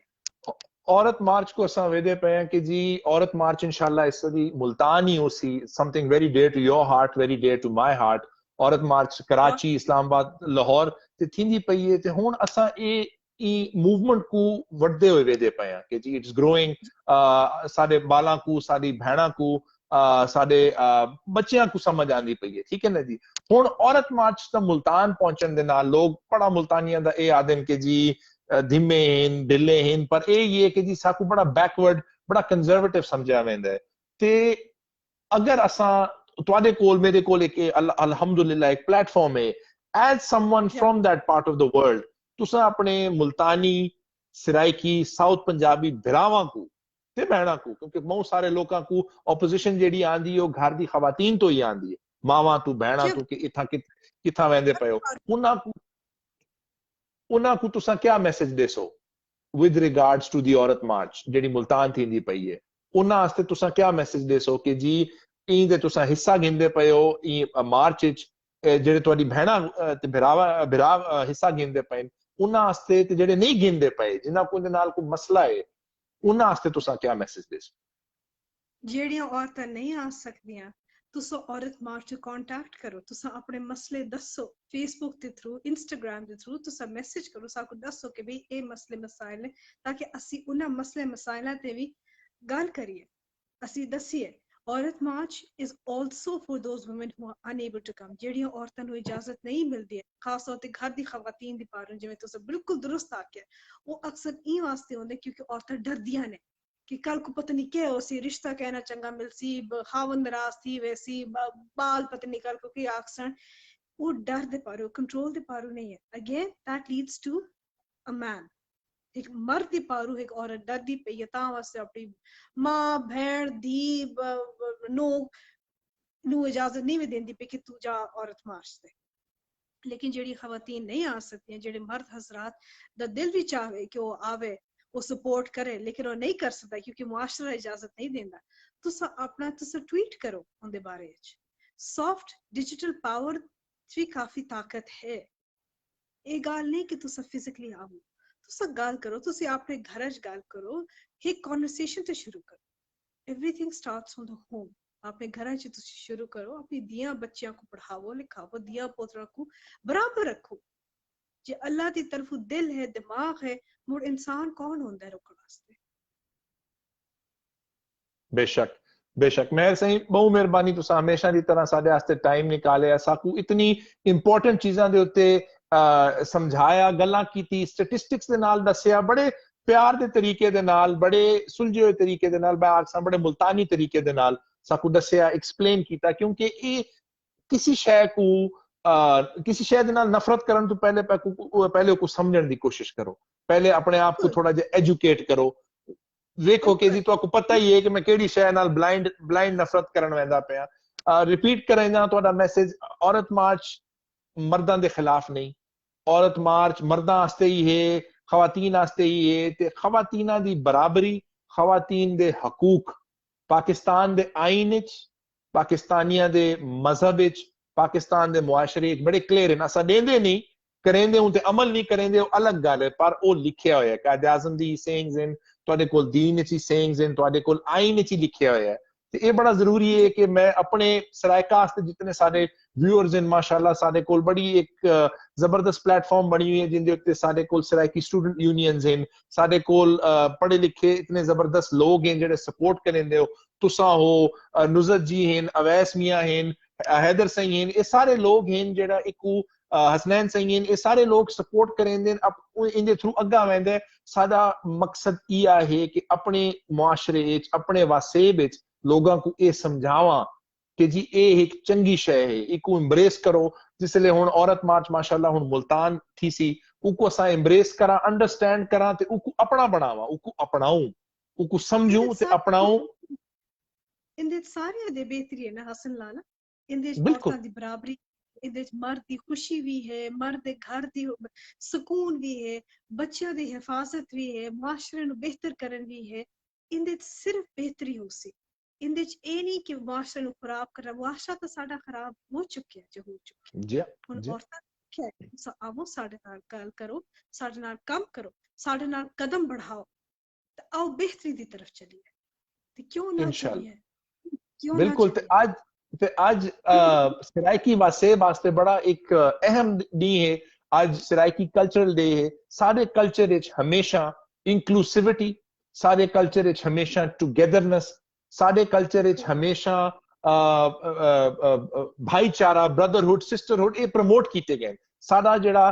औरत मार्च को असां वेदे पे हैं कि जी औरत मार्च इंशाल्लाह इस दी मुल्तान ही उसी something very dear to your heart, very dear to my heart. Aurat march Karachi, Islamabad, Lahore ते थींदी पई है। ते हुण असां ई मूवमेंट को वधदे हुए वेदे पे हैं कि जी इट्स ग्रोइंग, साडे बालां को, साडी भैणां को, साडे बच्चियां को समझ आंदी पई है। ठीक है ना जी। हुण औरत मार्च दा मुल्तान पहुंचण दे नाल लोग बड़ा मुल्तानियां दा ए आदन कि जी धीमे हैं, ढिले हैं, पर ये कि जी साकू बड़ा बैकवर्ड, बड़ा कंजर्वेटिव समझा वेंदा है। ते अगर असां तुहाडे कोल मेरे कोल एक अल्हम्दुलिल्लाह एक प्लेटफॉर्म है, as someone from that part of the world, तुसा अपने मुल्तानी, सराइकी, साउथ पंजाबी भरावां को ते भैणां को, क्योंकि बहुत सारे लोगों को ऑपोजिशन जेडी आंदी है वो घर दी खवातीन तो ही आंदी है, मावां तू भैणां तू कि इथा किथा वेंदे पयो, उन्हां को तुसा क्या message देसो with regards to the औरत मार्च जेडी मुल्तान थींदी पई है? उन्हां वास्ते तुसा क्या मैसेज देसो कि जी ई दे तुसा हिस्सा गिंदे पयो ई मार्च विच, जेडे तुहाडी भैणां ते भरा हिस्सा गिंदे पए, उन्हां वास्ते ते जेडे नहीं गिंदे पए, जिन्हां को दे नाल कोई मसला है, उन्हां वास्ते तुसा क्या मैसेज देसो? जेड़ियां औरतां नहीं आ सकदियां, तुस औरत मार्च कांटेक्ट करो, तुस अपने मसले दसो, फेसबुक के थ्रू, इंस्टाग्राम के थ्रू तुस मैसेज करो, साकू दसो कि भाई ये मसले मसाइल ने, ताकि असी उन्हां मसले मसाइलां ते भी गल करिए, असी दसिए। Aurat March is also for those women who are unable to come, जेड़ियां औरतां नू इजाजत नहीं मिलदी है, खास तौर ते घर दी खवातीन दी पारन, जिवें तुस बिल्कुल दुरुस्त आख्या, वो अक्सर ई वास्ते होंदे क्योंकि औरतां डरदियां ने कि कल को पता नहीं क्या हो सी, रिश्ता कहना चंगा मिलसी, खावन नाराज थी वैसी, बाल पता नहीं कल को की आखसन, वो डर दे पारो, कंट्रोल दे पारो नहीं है। Again that leads to a man. एक मर्द दी पारू एक औरत डरदी पई है तां वास्ते अपनी मां भैन दी नो नू इजाजत नहीं भी देंदी पई कि तू जा औरत मार्च ते। लेकिन जेड़ी खवातीन नहीं आ सकती, जेड़े मर्द हजरात दा दिल भी चाहे कि वो आवे, वो सपोर्ट करे, लेकिन वो नहीं कर सकता क्योंकि मुआशरा इजाजत नहीं देंदा, तुस अपना तुस ट्वीट करो उनके बारे च, सॉफ्ट डिजिटल पावर च काफी ताकत है। ਇਹ ਗੱਲ ਨਹੀਂ ਕਿ ਤੁਸੀਂ ਫਿਜ਼ੀਕਲੀ ਆਵੋ, ਤੁਸੀਂ ਗੱਲ ਕਰੋ, ਤੁਸੀਂ ਆਪਣੇ ਘਰ 'ਚ ਗੱਲ ਕਰੋ, ਇੱਕ ਕਨਵਰਸੇਸ਼ਨ ਤੇ ਸ਼ੁਰੂ ਕਰੋ। Everything starts from the home. अपने घर च तुसी शुरू करो, अपनी दियां बच्चियां को पढ़ावो लिखावो, दियां पोतरा को बराबर रखो। जे अल्लाह की तरफ दिल है दिमाग है, मुड़ इंसान कौन होंदा है रोकण वास्ते। बेशक बेशक मेहर सही बहुत मेहरबानी, तुसा हमेशा की तरह साडे वास्ते टाइम निकालिया, साकू इतनी इंपॉर्टेंट चीज़ां दे उत्ते समझाया, गल्लां कीती, स्टैटिस्टिक्स दे नाल दस्सिया, बड़े प्यार के तरीके दे नाल, बड़े सुलझे हुए तरीके दे नाल, मैं आखसां बड़े मुल्तानी तरीके दे नाल साकू दस्सिया, एक्सप्लेन कीता। क्योंकि ये किसी शय को किसी शय दे नाल नफरत करन तो पहले को समझण दी कोशिश करो, पहले अपने आप को थोड़ा जिहा एजुकेट करो। देखो कि जी तुहानू पता ही है कि मैं केड़ी शय नाल ब्लाइंड नफरत करन वैंदा पिया। रिपीट करेंदा तुहाडा मैसेज, औरत मार्च मर्दां दे खिलाफ नहीं, औरत मार्च मर्दां वास्ते ही है, खवातीन वास्ते ही है, ते खवातीना दी बराबरी, खवातीन दे हकूक पाकिस्तान दे आईन विच, पाकिस्तानियां दे मजहब विच, पाकिस्तान दे मुआशरे बड़े क्लियर हैं। असां देंदे नहीं, करेंदे हूं ते अमल नहीं करेंदे, वो अलग गल है, पर वो लिखिया होया है। कायदे आज़म दी सेइंग्स हैं, तुहाडे कोल दीन विच ही सेइंग्स हैं, तुहाडे कोल आईन विच ही लिखिया होया है। ते ये बड़ा जरूरी है कि मैं अपने सरायका वास्ते जितने सारे व्यूअर्स हैं, माशाल्लाह साडे कोल बड़ी एक जबरदस्त प्लेटफॉर्म बनी हुई है, जिंदे उत्ते साडे कोल सरायकी स्टूडेंट यूनियंस हैं, साडे कोल पढ़े लिखे इतने जबरदस्त लोग हैं जेडे सपोर्ट करेंदे हो। तुसा हो, नुज़रत जी हैं, अवैस मियां हैं, हैदर सही हैं, ये सारे लोग हैं जेड़ा इकू हसनैन सही हैं, ये सारे लोग सपोर्ट करेंदे, अब इनके थ्रू अग्गा वेंदे। साडा मकसद इह है कि अपने मुआशरे विच, अपने वासेब विच लोगों को ये समझावा कि जी ये एक चंगी शय है, इको इंब्रेस करो। जिसले हुण औरत मार्च माशाल्लाह हुण मुल्तान थी सी, उको असां इंब्रेस करा, अंडरस्टैंड करा, ते उको अपना बनावा, उको अपनाऊं, उको समझूं ते अपनाऊं। इंदे सारे दे बेहतरी है ना हसन लाला, इंदे बिल्कुल औरतां दी बराबरी, इंदे मर्द दी खुशी भी है, मर्द दे घर दी सुकून भी है, बच्चों दी हिफाजत भी है, मुआशरे नु बेहतर करन भी है। इंदे सिर्फ बेहतरी हो सी, इंदे च ए नहीं कि मुआशरे नु खराब करना। मुआशरा तो साडा खराब हो चुकिया, जो हो चुकिया। जी हुण जी औरतां क्या है, आवो साडे नाल गल करो, साडे नाल काम करो, साडे नाल कदम बढ़ाओ, ते आओ बेहतरी दी तरफ चलिए। ते क्यों ना इंशाल्लाह चलिए, क्यों ना बिल्कुल। चलिए। आज सरायकी वासे वास्ते बड़ा एक अहम डी है। आज सरायकी कल्चरल डे है। सारे कल्चर विच हमेशा इंक्लूसिविटी, सारे कल्चर विच हमेशा टुगेदरनेस, सारे कल्चर विच हमेशा भाईचारा, ब्रदरहुड, सिस्टरहुड ये प्रमोट किए गए। साडा जेड़ा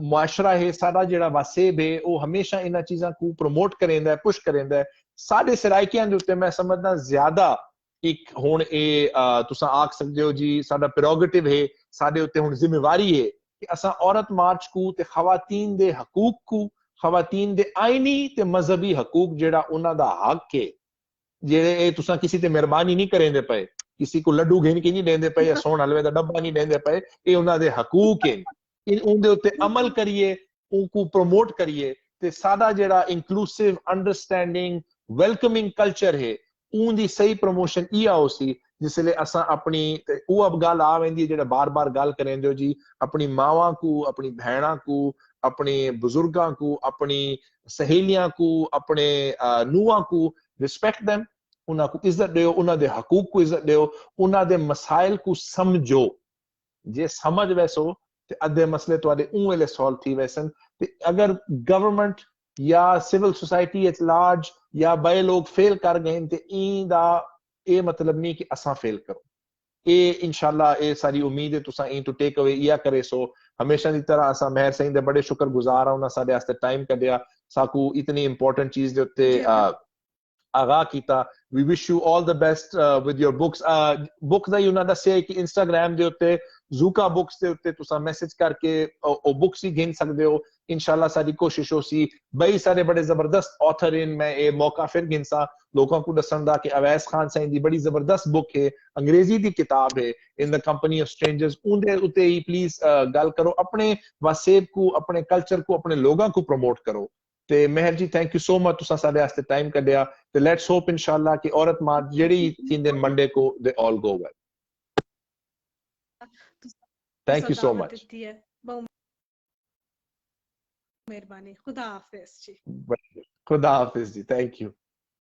मुआशरा है, साडा जेड़ा वासेब है, वो हमेशा इन्हां चीज़ां को प्रमोट करेंदा है, पुश करेंदा है। साडे सरायकियां दे उत्ते मैं समझदा ज्यादा एक हुण ये तुसां आख सकदे हो जी साडा प्रेरोगेटिव है, साडे उत्ते हुण जिम्मेवारी है कि असां औरत मार्च को ते खवातीन दे हकूक को, खवातीन दे आईनी ते मजहबी हकूक जेड़ा उन्हां दा हक है, जेड़े तुसां किसी ते मेहरबानी नहीं करेंदे पे, किसी को लड्डू घेन के नहीं देंदे पे या सोन हलवे दा डब्बा नहीं देंदे पे, ये उन्हां दे हकूक हैं। इन उनदे उत्ते अमल करिए, उनको प्रमोट करिए, ते साडा जेड़ा इंक्लूसिव, अंडरस्टैंडिंग, वेलकमिंग कल्चर है, उनकी सही प्रमोशन इहा होसी जिसले असां अपनी वो गल आ वेंदी जेड़ा बार बार गल करेंदे हो जी, अपनी मावां को, अपनी भैणां को, अपने बुजुर्गां को, अपनी सहेलियां को, अपने नूहां को रिस्पेक्ट देम, उन्हां को इज्जत दियो, उन्हां दे हकूक को इज्जत दियो, उन्हां दे मसाइल को समझो। जे समझ वैसो ते अद्धे मसले तुहाडे उं वेले सॉल्व थी वैसन। ते अगर गवर्नमेंट या सिविल सोसाइटी एट लार्ज या बड़े लोग फेल कर गए ते इंदा ये मतलब नहीं कि असां फेल करो। ये इंशाल्लाह ये सारी उम्मीद है तुसां इन टू टेक अवे या करे सो। हमेशा की तरह असां मेहर सईं दे बड़े शुक्रगुजार हां, उन्हां साडे वास्ते टाइम कढिया, साकू इतनी इंपॉर्टेंट चीज दे उत्ते आगा कीता। We wish you all the best with your books. Book दा उन्हां दस्सिया कि इंस्टाग्राम दे उत्ते ज़ूका बुक्स दे उत्ते तुसां मैसेज करके ओ बुक्स ही गिन सकदे हो। इंशाल्लाह साडी कोशिश होसी, बई सारे बड़े जबरदस्त ऑथर इन, मैं ये मौका फिर गिनसा लोगों को दसन दा कि अवैस खान साईं दी बड़ी जबरदस्त बुक है, अंग्रेजी दी किताब है, in the company of strangers. उनदे उत्ते ही प्लीज गल करो, अपने वासेब को, अपने कल्चर को, अपने लोगों को प्रमोट करो। ते मेहर जी थैंक यू सो मच, तुसां साडे वास्ते टाइम कढिया। ते लेट्स होप इंशाल्लाह कि औरत मार्च जेड़ी थींदे मंडे को they all go well. Thank you so दावत मच। ਦਿੱਤੀ ਹੈ, ਬਹੁਤ ਮਿਹਰਬਾਨੀ। खुदा हाफिज जी। खुदा हाफिज जी, थैंक यू।